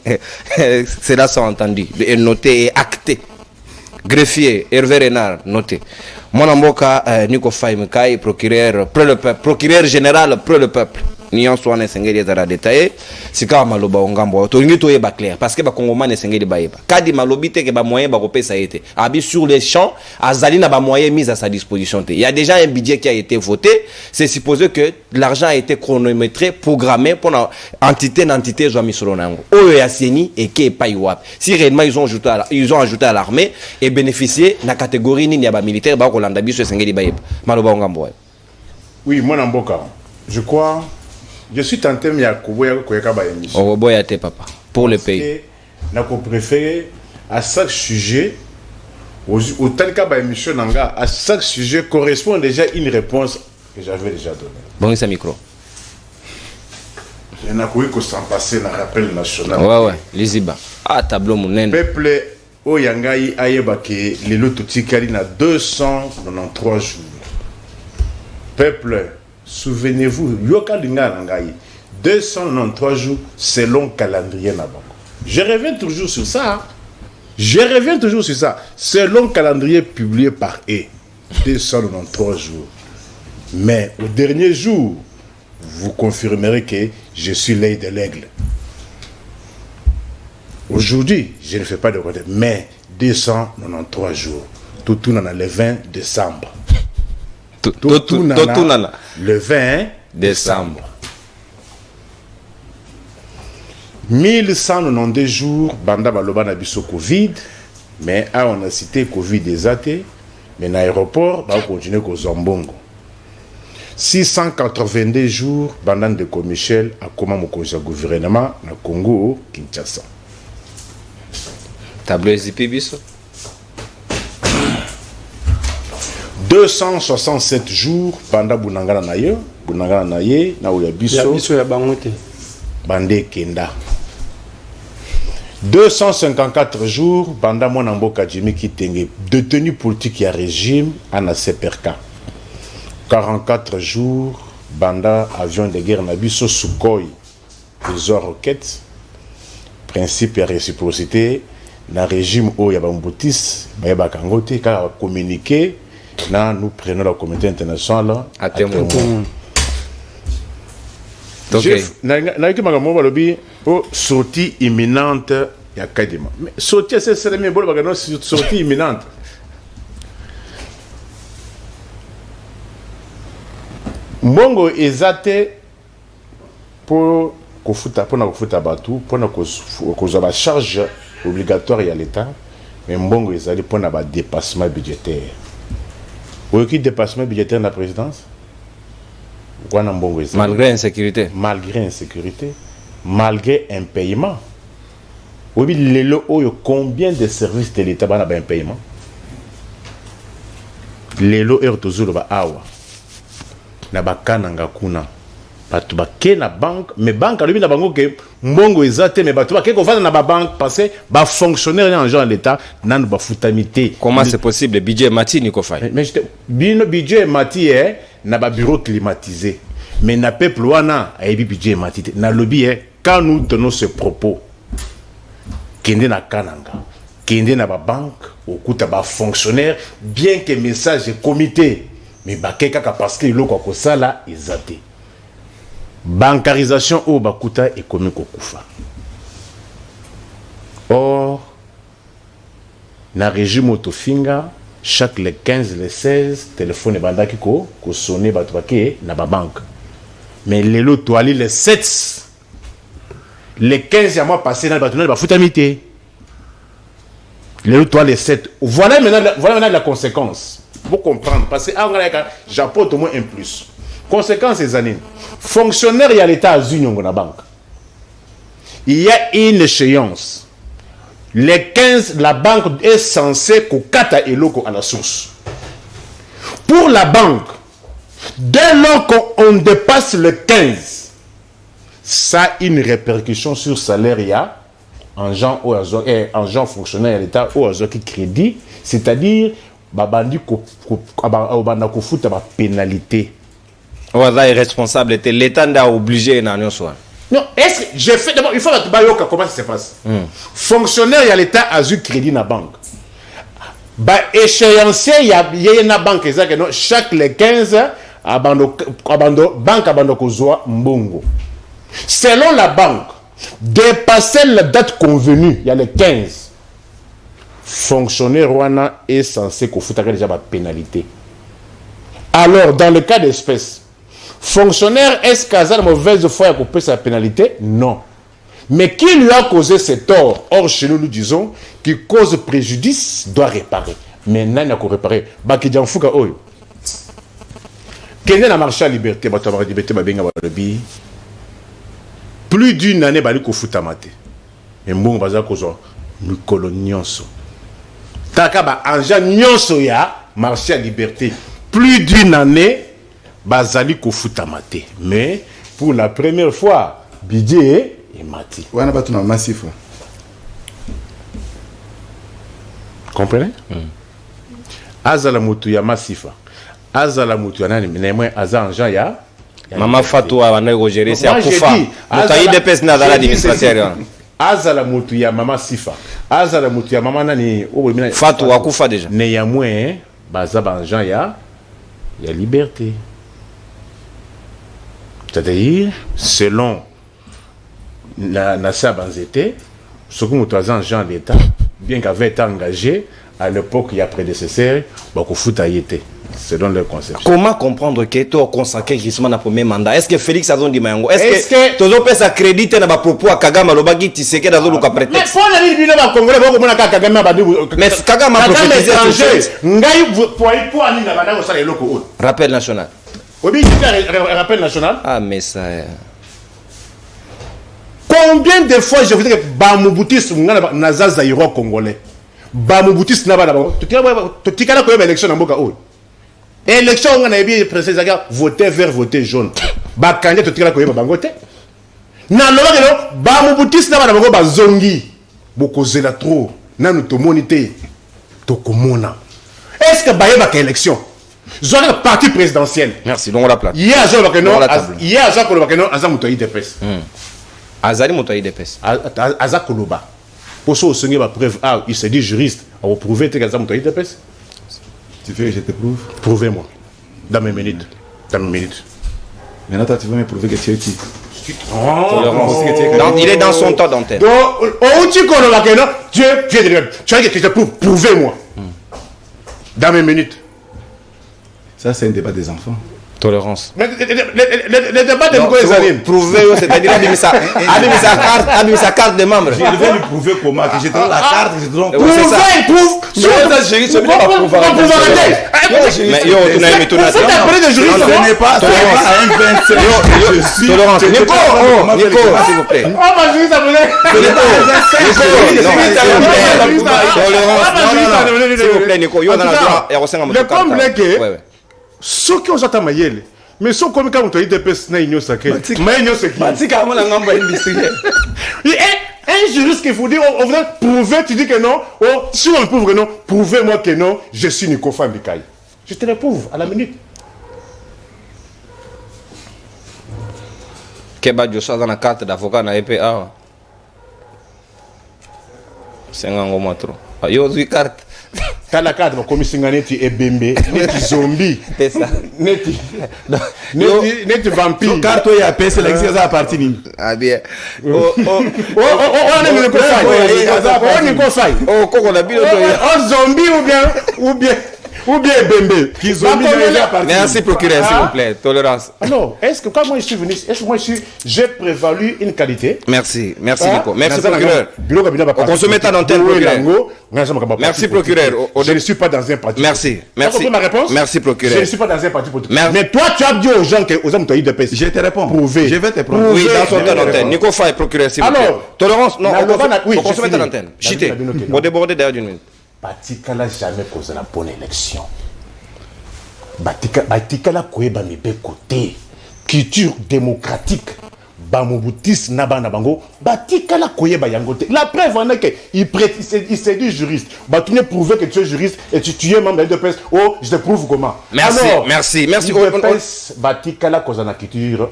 c'est là ça entendu. Et noté et acté. Greffier, Hervé Renard, noté. Mon amboka Nico Faimkai, procureur général pour le peuple. Nion soit ne sengeli za détaillé sika maloba ongambo to ngi to yeba clair parce que ba kongoma ne sengeli ba yeba kadi malobi te ke ba moyen ba kopesa été abi sur les champs azali na ba moyen mis à sa disposition. Il y a déjà un budget qui a été voté, c'est supposé que l'argent a été chronométré, programmé pour entité zo misolo nango oyo ya seni et ke pa iwap si réellement ils ont ajouté à l'armée et bénéficier na catégorie ni ya ba militaire ba ko landa biso sengeli ba yeba maloba ongambo. Oui, mon amboka, je crois. Je suis tenté de émission. Papa, pour le pays. Je préfère à chaque sujet, au tel cas émission, à chaque sujet correspond déjà une réponse que j'avais déjà donnée. Bon, c'est micro. Il y en a qui s'en passer dans le rappel national. Ouais, Liziba. Ah, tableau mon peuple, au Yangaï, Ayebake, les lototikali na 293 jours. Peuple, souvenez-vous, 293 jours selon calendrier Nabango. Je reviens toujours sur ça. Selon calendrier publié par E. 293 jours. Mais au dernier jour, vous confirmerez que je suis l'œil de l'aigle. Aujourd'hui, je ne fais pas de côté, mais 293 jours. Tout dans le 20 décembre. Le 20 décembre. 1192 jours, Banda Baloba na biso Covid, mais on a cité Covid des athées, mais l'aéroport va continuer qu'au Zambongo. 682 jours, Banda de Michel a comment mon gouvernement na Congo Kinshasa. Tableau zipi biso. 267 jours pendant Bunangana Naye na Oyabiso ya bangote Bande Kenda. 254 jours pendant mon amboka Jimmy Kitenge détenu politique et régime à Seperka. 44 jours banda avion de guerre Nabiso Sukhoi les roquettes principe et réciprocité na régime o ya bambutis ba bakangote ka communiquer. Là, nous prenons la communauté internationale à témoin. Sortie imminente, il y a quasiment. Mais sortie, c'est le même sortie imminente. Mbongo ezate pour kofuta batu, pour la charge obligatoire à l'État, mais mbongo ezali pour na dépassement budgétaire. Qui dépassement budgétaire de la présidence? Malgré insécurité. Malgré un paiement. Combien de services de l'État ont un paiement? Les lots sont toujours là. Na bakananga kuna. Batu bake na banque, mais banque a lui na bango que mbongo ezate mais batu bake ko vendre na ba banque parce que ba fonctionnaire en genre l'État nan ba futamité. Comment c'est possible budget mati ni ko fay? Mais bino budget mati na ba bureau climatisé. Mais na peuple wana a budget mati na lobby quand nous tenons ce propos kende na kananga, kende na ba banque okuta ba fonctionnaire bien que message comité mais ba keka parce que loko ko sala ezate. Bancarisation au Bakuta et comme Kokufa. Or, na régime autofinga, chaque les 15, les 16, téléphone banda qui ko sonne batouake na ba banque. Mais les lots toali les 7, les 15 à mois passé dans le bâtiment, ba futamité. Les lots toali les 7. Voilà maintenant la conséquence. Vous comprendre parce que j'apporte au moins un plus. Conséquence des années. Fonctionnaire il y a l'État à Union dans la banque. Il y a une échéance. Les 15, la banque est censée kata eloko à la source. Pour la banque, dès lors qu'on dépasse le 15, ça a une répercussion sur salaire il y a en gens fonctionnaire à l'État ou en qui crédit, c'est-à-dire babandi ko futa ba pénalité. Est responsable, l'État n'a obligé non, est-ce que j'ai fait d'abord il faut que comment ça se passe. Fonctionnaire il y a l'État a eu crédit dans la banque. Bah, échéancier, il y a une banque, chaque les 15, banque abando kozwa mbongo. Selon la banque, dépasser la date convenue, il y a les 15. Fonctionnaire Rwanda est censé foutre déjà la pénalité. Alors, dans le cas d'espèce, fonctionnaire, est-ce qu'il a une mauvaise foi à couper sa pénalité? Non. Mais qui lui a causé ce tort? Or, chez nous, nous disons, qui cause préjudice doit réparer. Mais n'a pas réparer. Baki Djanfouka Oyo. Quel est la marche à liberté? Plus d'une année, il y a foutamate. Et bon, il y a une colonionso. Takaba, anja nyonso ya marché à liberté. Plus d'une année, bazali ko foutamate. Mais pour la première fois, Bidje est mati. On a pas tout dans massif. Comprenez? Azala mutu ya massifa. Azala mutu ya nani? Mais azala anja ya. Maman Fatou a géré c'est à Koufa. Moutaï de pes na dans l'administrateur. Azala mutu ya mama sifa. Azala mutu ya mama nani? Fatou a Koufa déjà. Néanmoins, baza banjan ya liberté. C'est-à-dire, selon la NASA Banzete, ce que nous avons Jean d'État, bien qu'avait été engagé, à l'époque, il y a prédécesseur, beaucoup fout à y été, selon leur conception. Comment comprendre que tu as consacré justement dans le premier mandat? Est-ce que Félix a dit Mayango? Est-ce que tu as fait crédit dans propos à Kagame Lobagi Tiseke dans le cas prétexte? Mais Kagame a prophétisé. Rappel national. Rappel national. Ah, mais ça. Combien de fois je voudrais que Bamoubutis Naza Zaïro congolais, Bamoubutis Naba, tu as une élection dans Boka. Élection, on a bien précisé, voter vert, voter jaune. Bakanya, tu as une bangote. Nalora, Bamoubutis Naba, Zongi, Bokozela trop, Nanu Tomonité, Tokomona. Est-ce que Bayeba a élection? J'aurais un parti présidentiel. Merci, donc on la plate. Hier, Jean Bakeno, Azamoutoï de Pes. Azali Moutaï de Pes. Azakoloba. Pour ça, il a preuve. Ah, il s'est dit juriste. On va prouver que Azamoutoï de Pes. Tu veux que je te prouve? Prouvez-moi. Dans mes minutes. Dans mes minutes. Maintenant, toi, tu veux me prouver que tu es qui? Il est dans son temps d'antenne. Donc, tu connais tu es que je te prouve. Prouvez-moi. Dans mes minutes. Ça, c'est un débat des enfants. Tolérance. Mais le débat de Mouko Ezalim. Prouver, c'est-à-dire admis sa carte de membre. Je vais lui prouver comment. Que je te donne la carte, je te donne. Prouve. Mais yo, tu n'as mis tout là. Ce n'est pas un 27. Je suis. Tolérance. Nico, s'il vous plaît. S'il vous plaît, Nico. Le problème est que ceux qui ont été maillés, mais ceux qui ont été IDPS, ils ont été un juriste qu'il faut dire, on veut prouver, tu dis que non, si on prouve que non, prouvez-moi que non, je suis Nico Fambikaï. Je te le prouve à la minute. Keba Joshua dans la carte d'avocat na EPA. C'est un gros matro. Yo, tu carte. T'as la carte, comme si on était ebembe, neti zombie, C'est ça. neti vampire. Carte, il y a PC, l'exercice à partir. Ah bien. On est Nico Faye. Oh, comment on a bien. Zombie ou bien ebembe. Merci procureur, s'il vous plaît. Tolérance. Alors, est-ce que quand moi je suis venu, j'ai prévalu une qualité? Merci Nico. Merci procureur. On consomme ta antenne, procureur. Merci procureur. Je ne suis pas dans un parti. Merci. Ma réponse? Merci procureur. Je ne suis pas dans un parti politique. Mais toi, tu as dit aux gens que aux hommes de PS. Je te réponds. Prouver. Je vais te prendre. Oui, dans son temps d'antenne. Nico Faye, procureur, s'il vous plaît. Alors, tolérance, non, on consomme ta fini. antenne. Chité. On déborder derrière d'une minute. Batikala jamais causé la bonne élection. Batikala koeba mibe côté. Culture démocratique. Bamoubutis nabana bango. Batikala koeba yangote. La preuve en est que il s'est dit juriste. Tu n'es prouvé que tu es juriste et tu es membre de l'UDPS. Oh, je te prouve comment. Merci. Alors, Merci. l'UDPS batikala causé la culture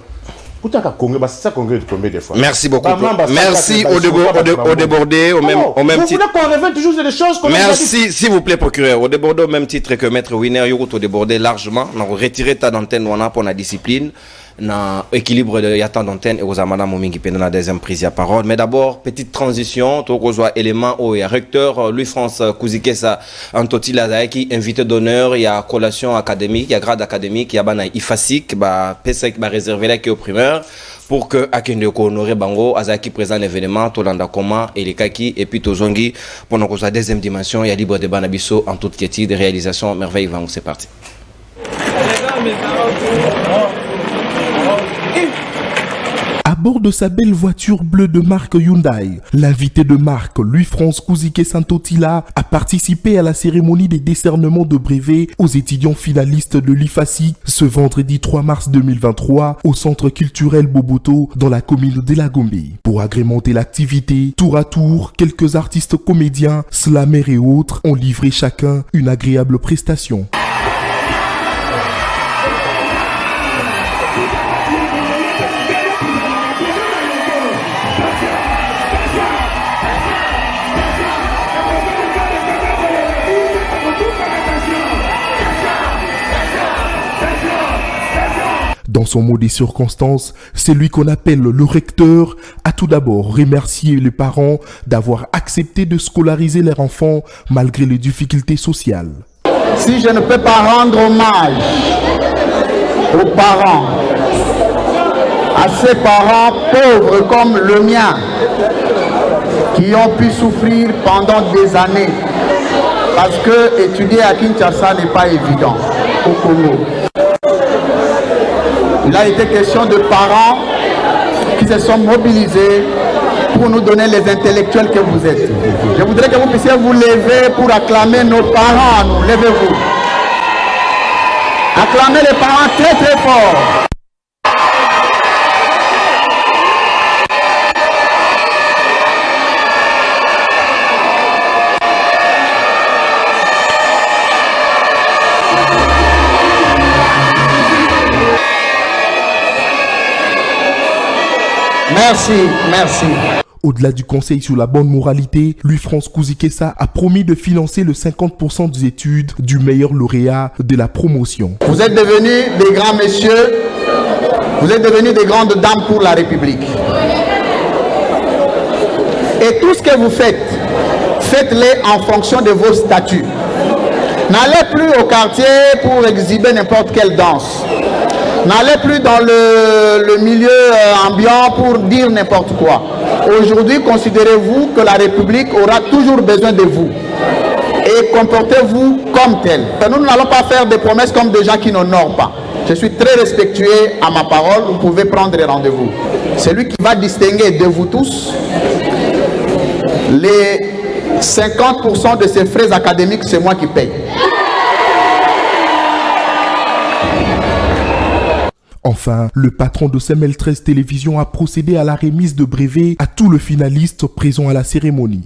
Pourtant, Congrès, ça Congrès combien de fois? Merci beaucoup. Merci au débordé, au même titre. Vous voulez qu'on revienne toujours sur les choses qu'on a dit? Merci, s'il vous plaît, procureur. Au débordé, au même titre que Maître Winner, il au débordé largement. On a retiré ta d'antenne pour la discipline. Na équilibre de yata d'antenne et aux amana momingi pendant la deuxième prise de parole. Mais d'abord, petite transition, tout rejoint élément au recteur Louis-France Kouzikessa Antoti Lazaeki, invité d'honneur, il y a collation académique, il y a grade académique, il y a bana IFASIC, bah PSEC bah réservé là qui au primeur pour que Akende ko honoré bango azaki présent l'événement Tolanda Koma et les Kaki et puis Tozongi pendant que sa deuxième dimension, il y a libre débat Nabiso en toute quiétude de réalisation merveille Vango, c'est parti. À bord de sa belle voiture bleue de marque Hyundai, l'invité de marque Louis-France Kouzikessa Antotila a participé à la cérémonie des décernements de brevets aux étudiants finalistes de l'IFASI ce vendredi 3 mars 2023 au centre culturel Boboto dans la commune de La Gombe. Pour agrémenter l'activité, tour à tour, quelques artistes comédiens, slameurs et autres ont livré chacun une agréable prestation. Dans son mot des circonstances, celui qu'on appelle le recteur a tout d'abord remercié les parents d'avoir accepté de scolariser leurs enfants malgré les difficultés sociales. Si je ne peux pas rendre hommage aux parents, à ces parents pauvres comme le mien, qui ont pu souffrir pendant des années, parce que étudier à Kinshasa n'est pas évident au Congo. Il a été question de parents qui se sont mobilisés pour nous donner les intellectuels que vous êtes. Je voudrais que vous puissiez vous lever pour acclamer nos parents à nous. Levez-vous. Acclamez les parents très très fort. Merci, merci. Au-delà du conseil sur la bonne moralité, Louis-France Kouzikessa a promis de financer le 50% des études du meilleur lauréat de la promotion. Vous êtes devenus des grands messieurs, vous êtes devenus des grandes dames pour la République. Et tout ce que vous faites, faites-le en fonction de vos statuts. N'allez plus au quartier pour exhiber n'importe quelle danse. N'allez plus dans le milieu ambiant pour dire n'importe quoi. Aujourd'hui, considérez-vous que la République aura toujours besoin de vous. Et comportez-vous comme tel. Nous n'allons pas faire des promesses comme des gens qui n'honorent pas. Je suis très respectueux à ma parole, vous pouvez prendre rendez-vous. Celui qui va distinguer de vous tous les 50% de ces frais académiques, c'est moi qui paye. Enfin, le patron de CML 13 Télévision a procédé à la remise de brevets à tous les finalistes présents à la cérémonie.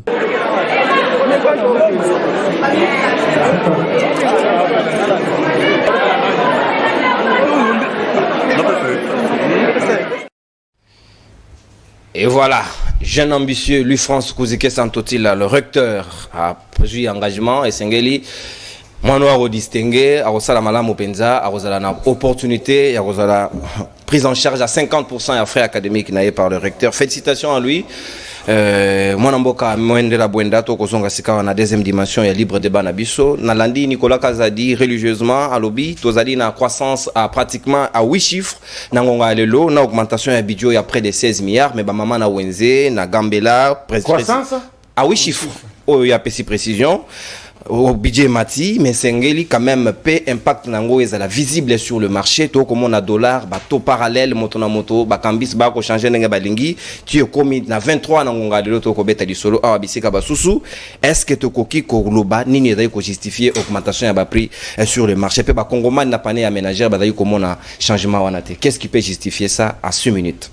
Et voilà, jeune ambitieux Louis-France Kouzikessa Antotila, le recteur, a pris engagement et Sengeli. Moi, nous avons distingué, à Malamu Penza, à la opportunité, à la prise en charge à 50% à frais académiques par le recteur. Félicitations à lui. Moi, Namboka, Mwende la Bwenda, Tokozonga Sika, on a deuxième dimension, il y a libre débat Nabiso. Nalandi, Nicolas Kazadi, religieusement, à l'obi, Tozali, na croissance à pratiquement à 8 chiffres. Nangonga Lelo, na augmentation à Bidjo, il y a près de 16 milliards, mais maman na Wenze, na Gambela, croissance à 8 chiffres. Oh, il y a petit précision. Au budget mati, mais Sengeli quand même paie impact nango et la visible sur le marché. Tout comme on a dollar, taux parallèle, moto na moto, kambis ko changer n'enga balingi. Tu es commis na 23 nangonga de l'autre kobeta du solo a bisika basusu. Est-ce que to koki koloba nini d'ailleurs ko justifier augmentation ya prix sur le marché? Pe Congoman n'a pas né aménageur d'ailleurs comme on a changement wanate. Qu'est-ce qui peut justifier ça à 6 minutes?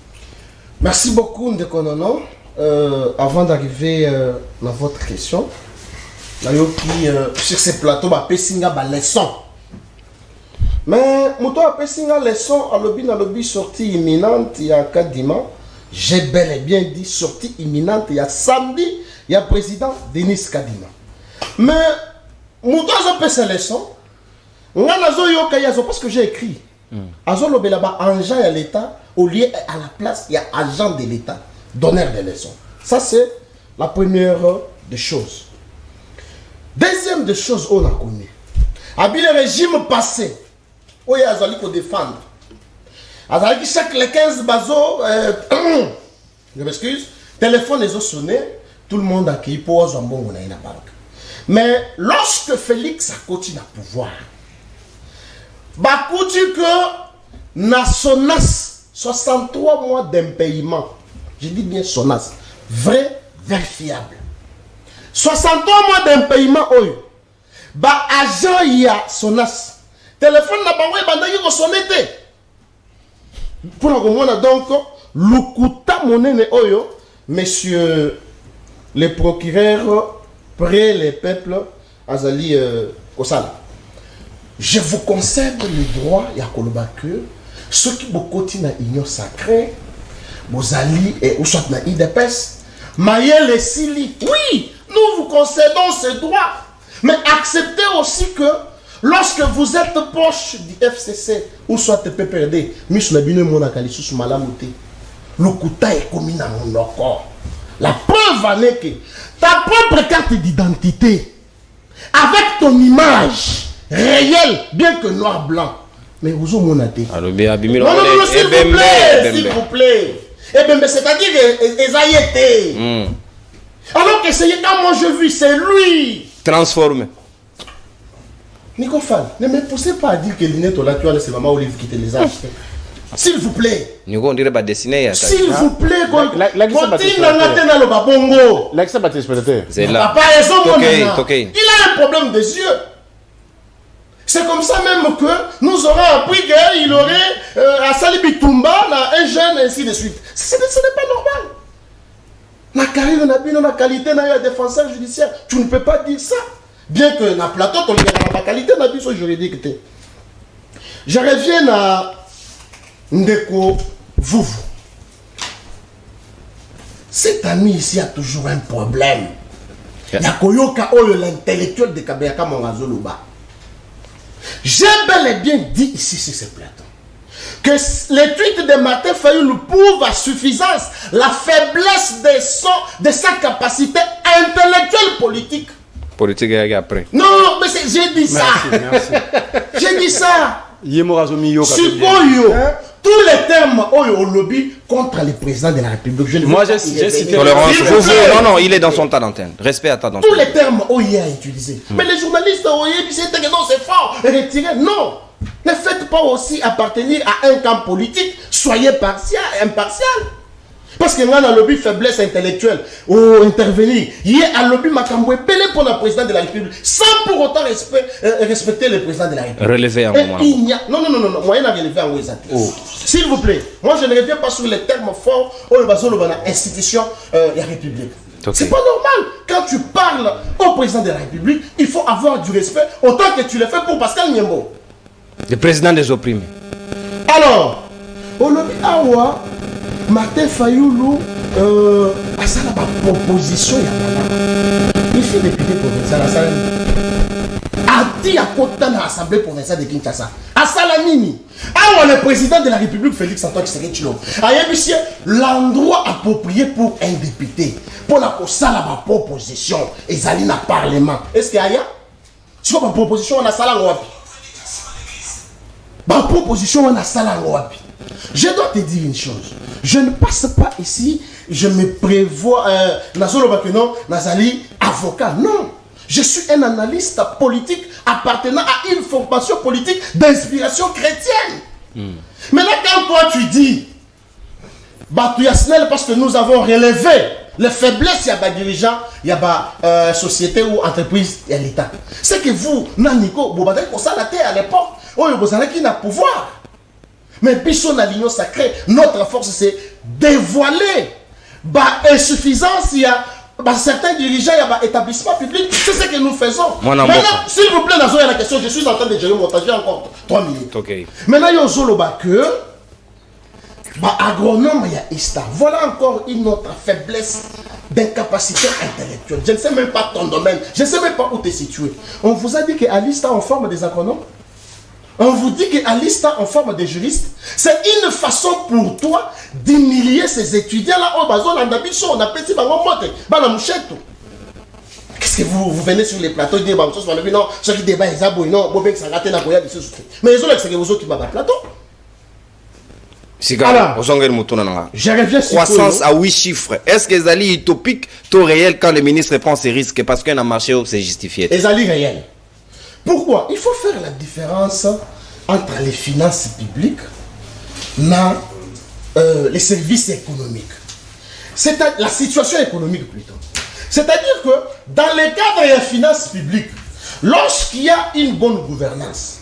Merci beaucoup Ndekonono. Avant d'arriver à votre question. Sur ces plateaux, Pessinga leçon. Mais moto a passé une leçon à lobby sortie imminente il y a 4 dimanches. J'ai bel et bien dit sortie imminente il y a samedi, il y a président Denis Kadima. Mais moto a passé une leçon. Parce que j'ai écrit. Azolo Belaba, agent à l'État, au lieu à la place, il y a agent de l'État, donneur de leçons. Ça, c'est la première des choses. Deuxième des choses, on a connu. Avec le régime passé, où il y a Azali pour défendre. Azali qui chaque les 15 bateaux, je m'excuse, téléphone les ont sonné, tout le monde a accueilli pour Zambon ou na banque. Mais lorsque Félix a continué à pouvoir, Bakouti que na Sonas 63 mois d'impayement, je dis bien Sonas, vrai, vérifiable. 63 mois d'impayement, ba agent y a Sonas. Téléphone n'a pas bandaki ko sonné. Pour le moment donc lukuta monene oyo, monsieur le procureur près les peuples azali Kosala. Je vous concède le droit ya koloba que ceux qui bokoti na union sacrée, bozali et ou soit na IDPS, Mayel et Sili. Oui, nous vous concédons ce droit. Mais acceptez aussi que lorsque vous êtes proche du FCC ou soit du PPRD, la preuve en est que ta propre carte d'identité, avec ton image réelle, bien que noir-blanc, mais vous avez monté. Non, s'il vous plaît. Eh bien, c'est-à-dire qu'ils a été. Alors que c'est quand moi je vis, c'est lui. Transformé. Nico Fall, ne me poussez pas à dire que Linette là, tu as laissé maman Olive qui te les a achetés. S'il vous plaît. Nico, on dirait pas dessiner. S'il vous plaît, c'est là. Il a un problème des yeux. C'est comme ça même que nous aurons appris qu'il aurait à Salibi Toumba, un jeune, ainsi de suite. Ce n'est pas normal. La carrière n'a qualité d'un défenseur judiciaire. Tu ne peux pas dire ça. Bien que dans plateau, tu as la qualité d'un défenseur juridique. Je reviens à Ndeko Vouvou. Cet ami ici a toujours un problème. Il y a Koyoka Oyo, l'intellectuel de Kabeyaka Mongazoluba. J'ai bel et bien dit ici sur ce plateau que les tweets de Martin Fayoulou prouvent à suffisance la faiblesse de sa capacité intellectuelle politique. Politique après. Non, mais j'ai dit ça. J'ai dit ça. Tous les termes au lobby contre le président de la République. Moi, j'ai cité. Non, il est dans son tas d'antenne. Respect à ta d'antenne. Tous les termes il a utilisé. Mais les journalistes, c'était que non, c'est fort. Retirez. Non. Ne faites pas aussi appartenir à un camp politique. Soyez impartial. Parce qu'il y a un lobby faiblesse intellectuelle ou intervenir. Il y a un lobby macamboué belé pour le président de la République sans pour autant respecter le président de la République. Relever un moment. Non. Moi, il y a relevé un moment. S'il vous plaît, moi je ne reviens pas sur les termes forts au institution de la République. Okay. C'est pas normal. Quand tu parles au président de la République, il faut avoir du respect autant que tu le fais pour Pascal Niembo. Le président des opprimés. Alors, au lobby Awa, Martin Fayoulou a ça la proposition. Il fait député provincial. A dit à côté de l'Assemblée provinciale de Kinshasa. À Salamini. Ah, le président de la République, Félix Antoine Tshisekedi, a dit l'endroit approprié pour un député. Pour la proposition. Et ça dans le Parlement. Est-ce qu'il y a? Tu vois ma proposition, on a ça là. Ma proposition, on a ça là. Je dois te dire une chose. Je ne passe pas ici, je me prévois, Nazali, avocat. Non. Je suis un analyste politique appartenant à une formation politique d'inspiration chrétienne. Mais là, quand toi tu dis, parce que nous avons relevé les faiblesses, il y a des dirigeants, il y a des sociétés ou entreprises, il y a l'État. C'est que vous, Naniko, vous avez constaté à l'époque, vous avez qui n'a pouvoir. Mais Bissot dans l'union sacrée, notre force c'est dévoiler. Insuffisance, il y a certains dirigeants, il y a des établissements publics, c'est ce que nous faisons. Maintenant, s'il vous plaît, dans la question, je suis en train de gérer mon temps, j'ai encore 3 minutes. Okay. Maintenant, il y a que agronome, il y a ISTA. Voilà encore une autre faiblesse d'incapacité intellectuelle. Je ne sais même pas ton domaine, je ne sais même pas où tu es situé. On vous a dit qu'à l'ISTA, on forme des agronomes. On vous dit qu'à l'ISTA, on forme des juristes. C'est une façon pour toi d'humilier ces étudiants-là. On appelle ça qu'est-ce que vous venez sur les plateaux et dites non, ceux qui débattent, non, mais ils ont l'accès que vous autres qui battent plateau. Alors, je reviens sur croissance à 8 chiffres. Est-ce que c'est utopique, tout réel quand le ministre prend ses risques parce qu'un marché c'est justifié? Les alliés réels. Pourquoi? Il faut faire la différence entre les finances publiques et les services économiques. C'est la situation économique plutôt. C'est-à-dire que dans le cadre des finances publiques, lorsqu'il y a une bonne gouvernance,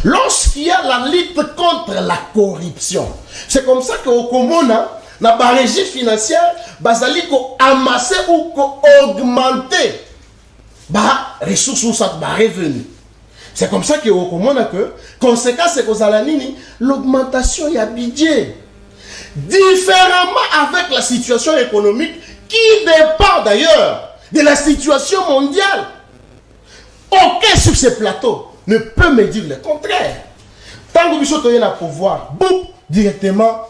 lorsqu'il y a la lutte contre la corruption, c'est comme ça qu'au Comona, dans la régie financière, bazali ko amasser ou ko augmenter les ressources ou ça revenus. C'est comme ça qu'au Comona que conséquence c'est que l'augmentation y a budget. Différemment avec la situation économique qui dépend d'ailleurs de la situation mondiale. Aucun sur ce plateau ne peut me dire le contraire. Tant que vous avez le pouvoir, boum, directement,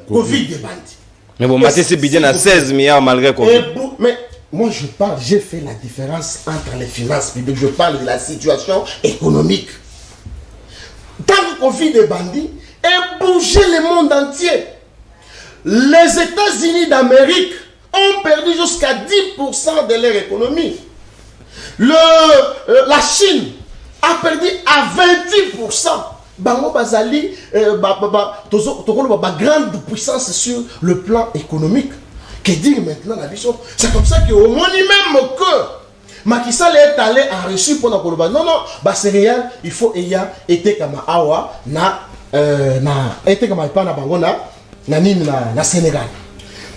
Covid des bandits. Mais bon, c'est budget à 16 milliards malgré Covid. Mais moi je parle, j'ai fait la différence entre les finances publiques, je parle de la situation économique. Tant que Covid des bandits et bouger le monde entier. Les États-Unis d'Amérique ont perdu jusqu'à 10% de leur économie. La Chine a perdu à 28%. Bango Bazali, grande puissance sur le plan économique. Que dire maintenant la vision? C'est comme ça qu'au moins même que Macky Sall est allé en Russie pour nous dire non, c'est réel, il faut été comme Awa, été comme Ipana Bangona, na Sénégal.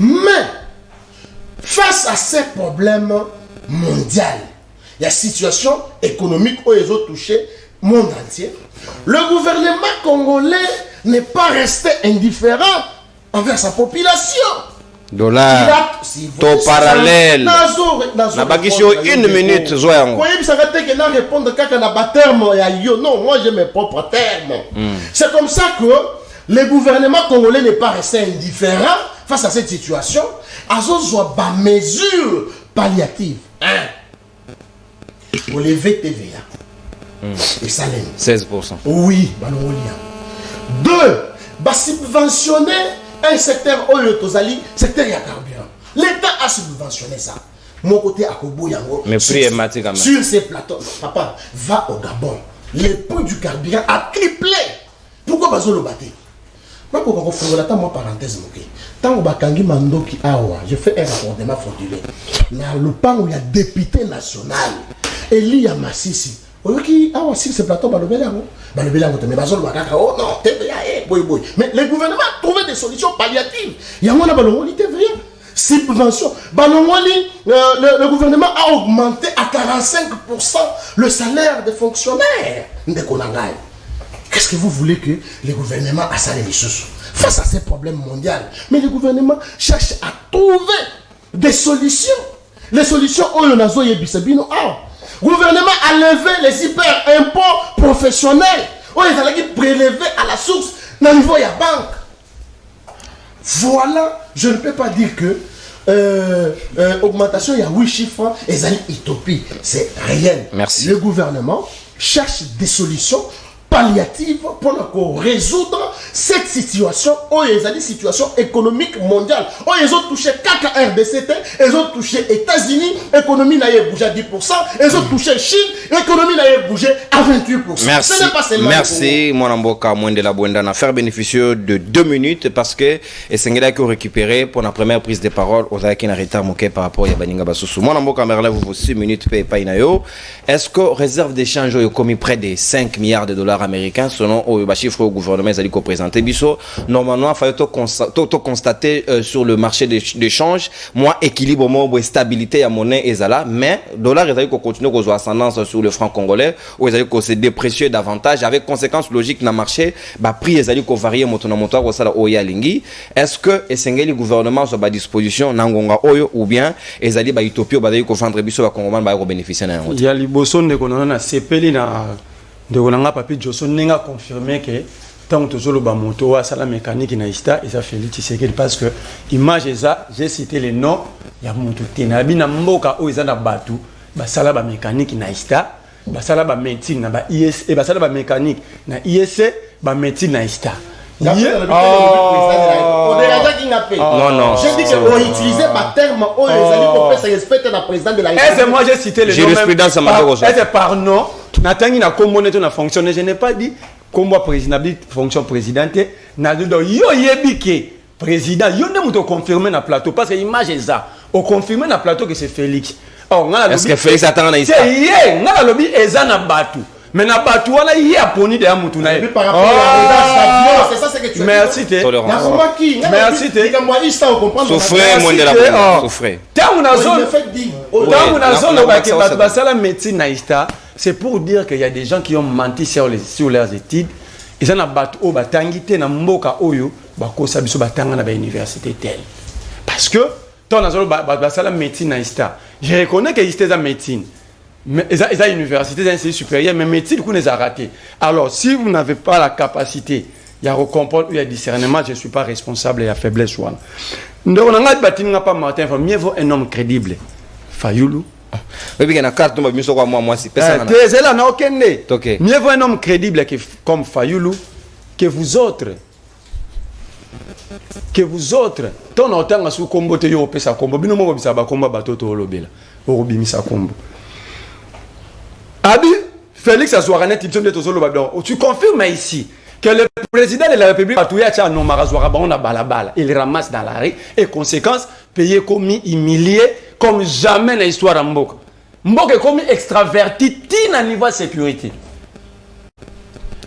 Mais face à ces problèmes mondiaux, il y a une situation économique où ils ont touché le monde entier. Le gouvernement congolais n'est pas resté indifférent envers sa population. Dollar, ton parallèle. Na bakisho une minute, Zoyango. Oui, ça va être que nous répondre quand on a terme. Non, moi j'ai mes propres termes. C'est comme ça que le gouvernement congolais n'est pas resté indifférent face à cette situation. Azo ba mesure palliative. Pour lever TVA. Et ça l'aime. 16%. Oui, balolia. 2. Subventionner un secteur secteur ya carburant. L'État a subventionné ça. Mon côté à Kobo Yango. Mais prix est maté quand même. Sur ces plateaux, papa, va au Gabon. Le prix du carburant a triplé. Pourquoi bazo le battre? Moi, parenthèse, tant que Bakangi Mandoki Awa, je fais un raccordement frauduleux. Dans le pan où il y a député national, Eli Yamassisi. Si ce plateau, mais le gouvernement a trouvé des solutions palliatives. Il y a subvention. Le gouvernement a augmenté à 45% le salaire des fonctionnaires. Qu'est-ce que vous voulez que le gouvernement a ça les ressources face à ces problèmes mondiaux? Mais le gouvernement cherche à trouver des solutions. Les solutions, le gouvernement a levé les hyper-impôts professionnels. Ils ont prélevé à la source dans le niveau de la banque. Voilà, je ne peux pas dire que augmentation, il y a 8 chiffres et ça utopie. C'est réel. Merci. Le gouvernement cherche des solutions palliatives pour résoudre cette situation. Ils ont une situation économique mondiale. Ils ont touché 4 RDC, ils ont touché États-Unis, économie n'a bougé à 10%, ils ont touché Chine, L'économie n'a bougé à 28%. Merci, Ce n'est pas seulement merci, mon amboka, moins de la Bouenda, à faire bénéficier de 2 minutes parce que Essengela qui récupéré pour la première prise de parole aux Akin Arita Moké par rapport à Yabaninga Basusu. Mon amboka, Merlin, vous 6 minutes, paye pas inayo. Est-ce que réserve d'échange a commis près de 5 milliards de dollars américains selon le chiffre au gouvernement Zali ko présenté biso? Normalement, il fallait constater sur le marché d'échange, moi, équilibre, moi, stabilité à monnaie et zala, mais dollar Zali ko continue à avoir ascendance sur le franc congolais, où Zali ko se déprécier davantage, avec conséquence logique dans le marché, bah, prix Zali ko varier motonamotoire au sala oya lingi. Est-ce que Essengeli gouvernement soit à disposition, nangonga oyo, ou bien Ezali ba utopie, ba Zali ko vendre biso, ba Congoman, ba bénéficier d'un il y a liboson de qu'on a CPL na de qu'on a papier Johnson n'a confirmé que tant que le bamoto à la mécanique na ista et ça Félix Tshisekedi parce que image ça j'ai cité les noms il y a moto tenabi na mboka o ezana batu ba sala ba mécanique na ista ba sala ba médecine na ba IS et ba sala ba mécanique na IS ba médecine na ista. Non, non. J'ai dit qu'on utilisait ma terme, on les a dit qu'on peut se respecter le président de la République. Est-ce que moi j'ai cité les noms? Est-ce que par nom, Nathalie n'a commonné ton fonctionné, je n'ai pas dit comment président, fonction présidente, n'a dit yo yebike président, yo ne m'ont confirmé dans le plateau parce que l'image est ça. On confirme dans le plateau que c'est Félix. Est-ce que Félix attend dans l'histoire? C'est hier, on a lobby ezana batu. Mais na batu wana yi aponi de amutuna. Par rapport à c'est ça ce que tu as dit. Merci te. Merci te. Souffrez moins de la bonne. Souffrez. Tant na zone ba basala médecine na ista, c'est pour dire qu'il y a des gens qui ont menti sur leurs études. Ils en a batu o batangite na mboka oyo ba kosa biso batanga na ba université telle. Parce que tant na zone ba basala médecine na ista. Je reconnais que ista za médecine. Mais ils ont une université, ils ont supérieur, mais médecine, vous les a raté. Alors, si vous n'avez pas la capacité, il y a recomprendre, il y a discernement, je ne suis pas responsable, il y a faiblesse. Donc, on a bâti pas Martin, mieux vaut un homme crédible. Fayoulou. Oui, il y a une carte, moi, si personne. Mieux vaut un homme crédible comme Fayoulou que vous autres. Que vous autres. Ton autant, sous combo, te yo pesa combo. Bino mo bisa ba combo bato to lobela. Orobi misa combo. Abi, Félix Azouarane, tu confirmes ici que le président de la République a il ramasse dans la rue et conséquence, payé commis, humilié comme jamais dans l'histoire de Mbok. Mbok est commis extraverti, à niveau de sécurité.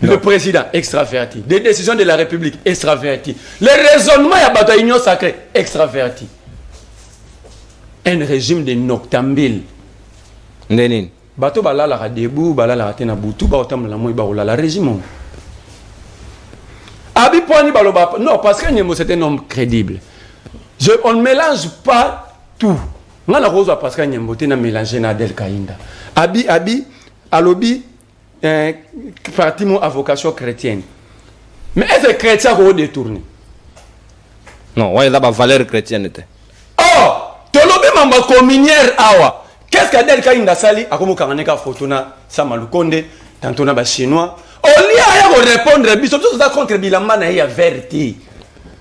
Le président extraverti. Des décisions de la République extraverti. Le raisonnement à la union sacrée extraverti. Un régime de noctambule. Nénin. Bato balala la debout, balala tena butu, ba otam la moi ba la régime. Abi poni baloba non parce que Nyembo c'est un homme crédible. On ne mélange pas tout. On la rose parce que Nyembo tena mélanger na Del Kainda. Abi alobi parti mon avocation chrétienne. Mais est-ce que chrétien ko détourner? Non, ouais, là ba valeur chrétienne était. Oh, tolobi mamba communière awa. Qu'est-ce qu'Adel Kainda Sali a comme Karaneka Fotona Samalukonde, tantôt na chinois. Au lieu de répondre, biso tout ça contre Bilamba na ya verti.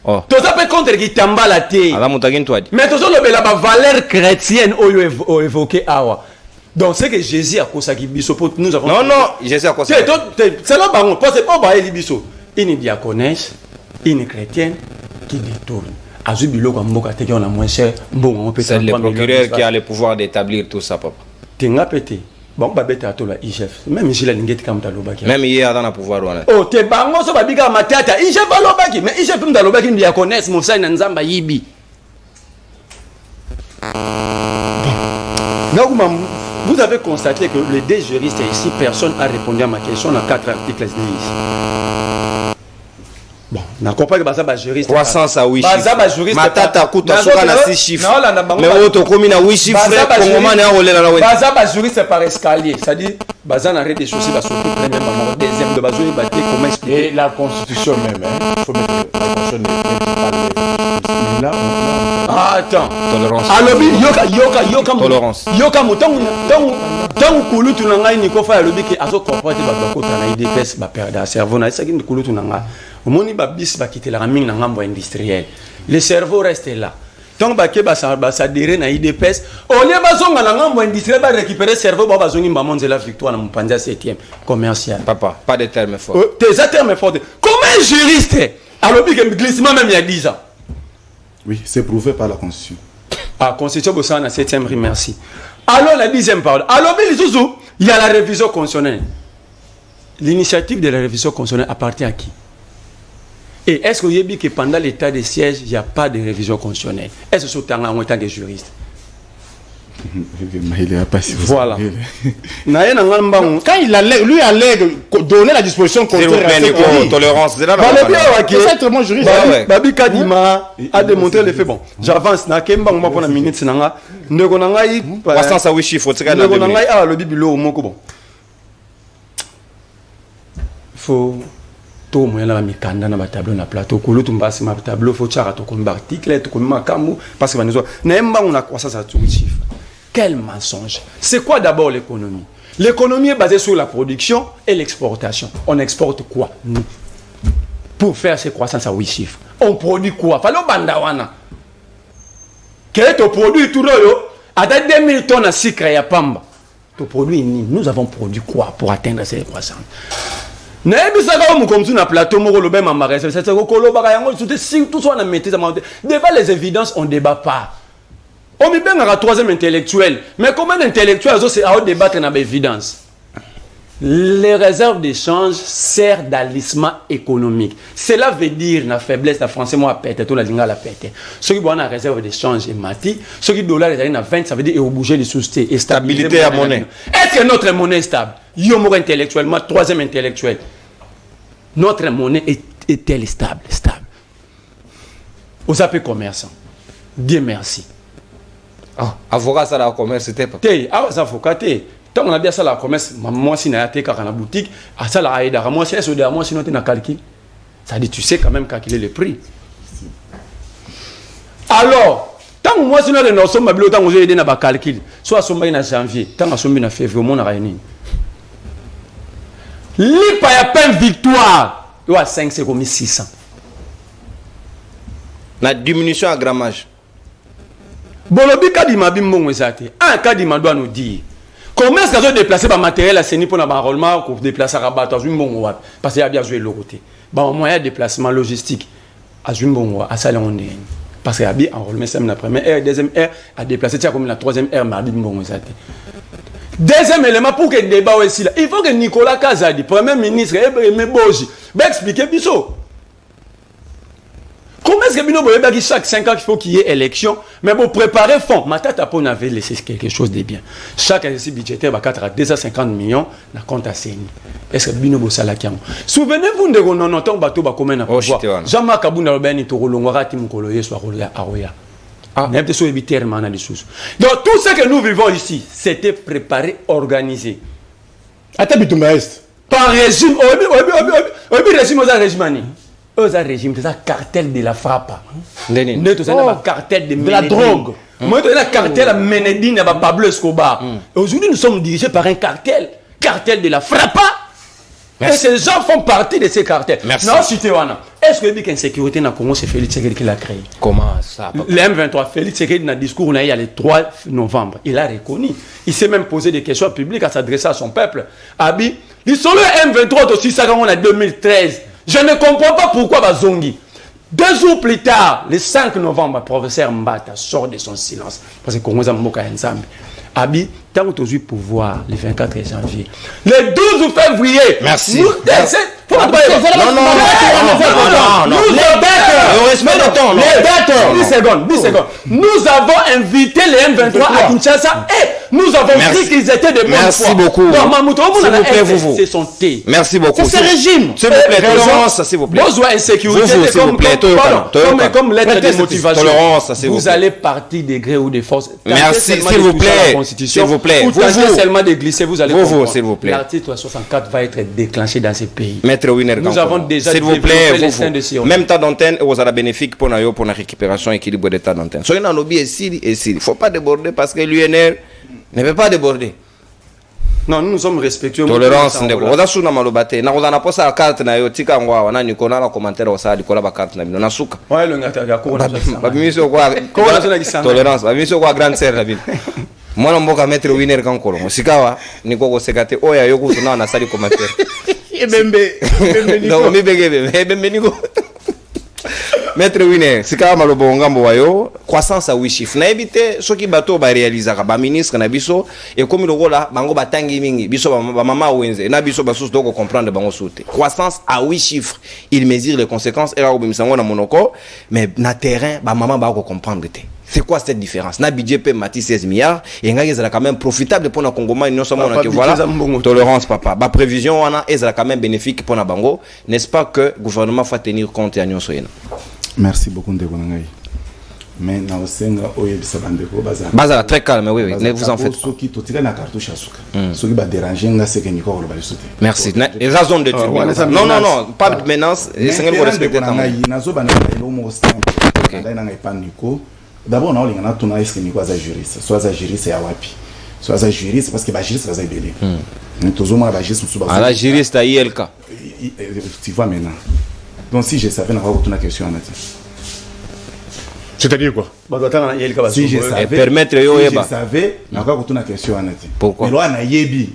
Oh. Tout ça peut contre qui tamba la té. Ala mutagin toi. Mais tout ça le la valeur chrétienne au évoqué awa. Donc c'est que Jésus a cosa qui biso pour nous avons. Non, Jésus a cosa. C'est là baron, parce que pas ba eli biso. Une diaconesse, une chrétienne qui détourne. C'est le procureur qui a le pouvoir d'établir tout ça, papa. Bon, même si la linguette comme Talobaki. Même hier, dans le pouvoir. Oh, t'es bango, ça va biga matata. Il j'ai pas l'obaki, mais il j'ai pas l'obaki, il y a connaissent mon sein Nzamba Yibi. Vous avez constaté que les deux juristes ici, personne n'a répondu à ma question dans 4 articles ici. Bon, on a compris que Bazaba juriste. 300 à 8 chiffres. Bazaba juriste. Matata Kouta Soka na 6 chiffres. Mais auto commune à 8 chiffres. Congomane a rolé la web. Bazaba juriste par escalier. C'est-à-dire, Bazan arrête des choses, il va surtout prendre un deuxième de Bazou et battre. Comment expliquer? Et la constitution même, il faut mettre la constitution de là. Attends. Tolérance. Alobi, yoka. Tolérance. Yoka mouton. Tant que tu n'as pas ni faire alobi qui a so comporté Bazako na IDPS ba perdre cerveau na ça qui kulu tu n'as. Au moins, il va quitter la mine dans industriel. Le cerveau reste là. tant que ça dirait na IDPS au lieu bazonga na ngambo industriel ba récupérer cerveau ba bazongi ba monze la victoire na Mpanza 7e commercial. Papa, pas de termes forts. Tes termes forts. Comment un juriste alors que glissement même il y a 10 ans. Oui, c'est prouvé par la Constitution. Ah, Constitution Bossa na 7e rue, merci. Alors la 10e parole. Alors il y a la révision constitutionnelle. L'initiative de la révision constitutionnelle appartient à qui? Et est-ce que vous avez dit que pendant l'état de siège, il n'y a pas de révision constitutionnelle? Est-ce que c'est en tant que juriste? Il est pas si voilà. Quand il allègue, lui allègue donner la disposition contraire à Nico, tolérance, c'est là. C'est très bon juriste. Babi Kadima a démontré le fait. Bon, j'avance. Na kemba ngoma pona minute sinanga. Ndeko nangai. Passant ça oui chiffre, tu sais ndeko nangai a le bibilo moko bon. Faut to moyen la mikanda na tableau na plateau ko lutu mbasi ma tableau faut chara to ko article to ko makamu parce que banezo na emba on a croissance à tout chiffre. Quel mensonge. C'est quoi d'abord l'économie? L'économie est basée sur la production et l'exportation. On exporte quoi? Nous. Pour faire ces croissances à 8 chiffres. On produit quoi? Falo bandawana. Quel est ton produit tout là? À 2000 tonnes à sucre et à pamba. Ton produit, nous avons produit quoi pour atteindre ces croissances? Devant les évidences, on ne débat pas. On met bien un troisième intellectuel. Mais comment intellectuel, c'est à débattre dans l'évidence? Les réserves d'échange servent d'alissement économique. Cela veut dire la faiblesse, la français, moi, pète, tout la linga la pète. Ceux qui ont la réserve d'échange est mati, ceux qui dollar les années 20, ça veut dire bouger les sociétés et stabilité à monnaie. Est-ce que notre monnaie est stable? Yomo intellectuellement, troisième intellectuel. Notre monnaie est-elle stable? Stable. Aux appels commerçants. Dieu merci. Ah, avocat ça la commerce c'était pas. Té, avocat té. Tant on a bien ça la commerce, moi si na té car na boutique, à ça la aida, moi si est moi sinon tu na calcul. Ça dit tu sais quand même calculer le prix. Alors, tant moi sinon les notions ma bilo tant on aider na ba calcul, soit somba na janvier, tant on somba na février, on a réuni. Lipa ya peine victoire, il y a 5 c'est comme 600. La diminution à grammage. Bolobi kadima bimbongo ezate. Un kadima doit nous dire comment est-ce qu'ils ont déplacé le matériel à Séni pour l'enrôlement pour déplacer à Rabat à Zumbongo parce qu'il y a bien joué le côté. Bon moyen de déplacement logistique à Zumbongo à Salon parce qu'il y a bien enrôlement c'est la première heure, deuxième heure à déplacer tiens comme la troisième heure mardi bimbongo ezate. Deuxième élément pour que le débat aussi là, il faut que Nicolas Kazadi, premier ministre Ebeme Boji, expliquer biso. Comment est-ce que Bino Boyeba qui chaque 5 ans il faut qu'il y ait élection, mais pour préparer fond, Matata Pon avait laissé quelque chose de bien. Chaque exercice budgétaire va 4 à 250 millions na compte à Séni. Est-ce que Bino Bossala Kiam? Souvenez-vous de non bateau ba commun na pouvoir. Jean-Marc Kabunda Robeni to Rolongora Tim Koloye soit Roya Aroya. Ah, même sur éviter mana les choses. Donc tout ce que nous vivons ici, c'était préparé, organisé. Atabitumba est. Par régime, obi régime aux régimani. Eux, un régime, c'est un cartel de la frappe. Nous, c'est un cartel de la drogue. Moi, c'est un cartel de Ménédine, de Pablo Escobar. Aujourd'hui, nous sommes dirigés par un cartel de la frappe. Et ces gens font partie de ces cartels. Merci. Non, si tu est-ce que l'insécurité dans le Congo, c'est Félix Tshisekedi qui l'a créé? Comment ça? Le M23, Félix Tshisekedi, dans le discours, il y a le 3 novembre. Il a reconnu. Il s'est même posé des questions publiques à s'adresser à son peuple. Abi, ils sont le M23 aussi, ça, quand on a 2013. Je ne comprends pas pourquoi Bazongi. 2 jours plus tard, le 5 novembre, le professeur Mbata sort de son silence. Parce que Congo Zamboka Nzambe. Abi, tant que tu as eu pouvoir, le 24 janvier. Le 12 février. Merci. Nous, nous avons invité les M23 à Kinshasa et nous avons dit qu'ils étaient de bonne foi. Merci beaucoup. S'il vous plaît, vous. C'est son thé. Merci beaucoup. C'est ce régime. S'il vous plaît, tolérance, s'il vous plaît. Besoin d'insécurité, comme lettre de motivation. Tolérance, s'il vous plaît. Vous allez partir des grés ou des forces. Merci, s'il vous plaît. S'il vous plaît. Vous tentez seulement de glisser, vous allez comprendre. S'il vous plaît. L'article 64 va être déclenché dans ces pays. Maître Winner, nous avons déjà s'il vous plaît, vous. Même temps d'antenne, vous avez bénéfique pour la récupération équilibre de temps d'antenne. Soyez dans lobby ici. Il ne faut pas déborder parce que l'UNR ne veut pas déborder. Non, nous sommes respectueux. Tolérance ndeko. Oza suna malobate. Na oza na posa carte na yo tika ngwa wana nikona na commentaire osali kola ba carte na bino na suka. Ouais, le ngata ya ko na ça. Ba miso kwa tolérance. Ba miso kwa grande sœur la bino. Mwana mboka maître winner kankolo. Musikawa niko ko sekate oya yo kutuna na sali commentaire. Ebembe niko. Non, mi begebe. Ebembe niko. Maître Winner, si ka malobo ngambo wayo, croissance à 8 chiffres. Na ebité soki bato ba réaliser ba ministre na biso et comme lokola bango batangi mingi, biso ba mama wenze, na biso ba sous doko comprendre bango sauter. Croissance à 8 chiffres. Il mesure les conséquences et là obimisango na monoko, mais na terrain ba mama ba ko comprendre té. C'est quoi cette différence? Na budget pe mati 16 milliards et nga ezala quand même profitable pour na Congoma non seulement que voilà tolérance papa. Ba prévision wana ezala quand même bénéfique pour na bango, n'est-ce pas que gouvernement faut tenir compte ya nyonso yena. Merci beaucoup ndeko nangai. Mais na osenga oyebisa bandeko baza très calme oui ne vous en faites pas. Soki totika na cartouche asuka. Soki ba déranger nga c'est que niko ko ba sauter. Merci. Et la zone de non, pas de menace, c'est un respecter ta main. Nazo bana elo mo simple. Ndai na ngai pan niko. D'abord na olinga na tuna est-ce que niko za juriste. Soit za juriste ya wapi. Soit za juriste parce que ba juriste za belé. Tozoma ba juriste musuba. Ah la juriste à ILK. Tu vois maintenant. Donc si je savais, on va retourner la question. C'est-à-dire quoi? Si je savais, permettre on va retourner la question. Pourquoi?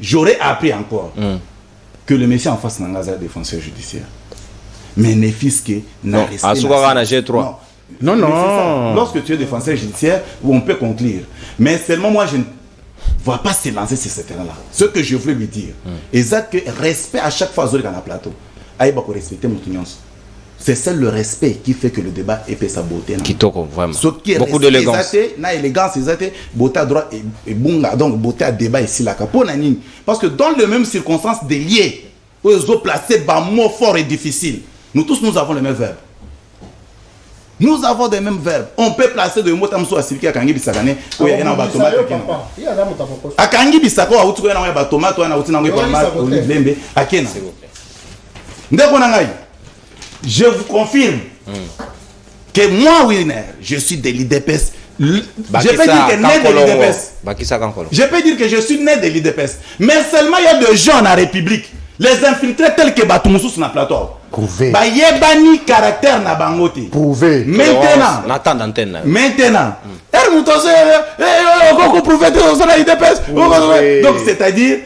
J'aurais appris encore que le monsieur en face n'a pas de défenseur judiciaire. Mais ne fils que non, à G3. Non. Lorsque tu es défenseur judiciaire, on peut conclure. Mais seulement moi, je ne vois pas se lancer sur ce terrain-là. Ce que je voulais lui dire, c'est que respect à chaque fois sur le plateau. Aïe, bah, respecter mon union. C'est seul le respect qui fait que le débat ait fait sa beauté. Kitoko, vraiment. Beaucoup d'élégance. Na élégance, c'est beauté à droite et bunga. Donc, beauté à débat ici, là. Parce que dans les mêmes circonstances des liés, où ils ont placé des mots forts et difficiles, nous tous, nous avons les mêmes verbes. Nous avons des mêmes verbes. On peut placer des mots comme ça à Sylvie à Kangi Bissakane, où il y a un tomate. À Kangi Bissako, à Outou, il y a un tomate, à Outou, il y a un tomate, à Kena. Je vous confirme que moi, Winner, je suis de l'IDPS. Je peux dire que né de l'IDPS. Je peux dire que je suis né de l'IDPS. Mais seulement il y a des gens dans la République, les infiltrés tels que Batoumoussou sur le plateau. Prouvé. Bah, yebani caractère na bangote. Prouvé. Maintenant. Donc, c'est-à-dire,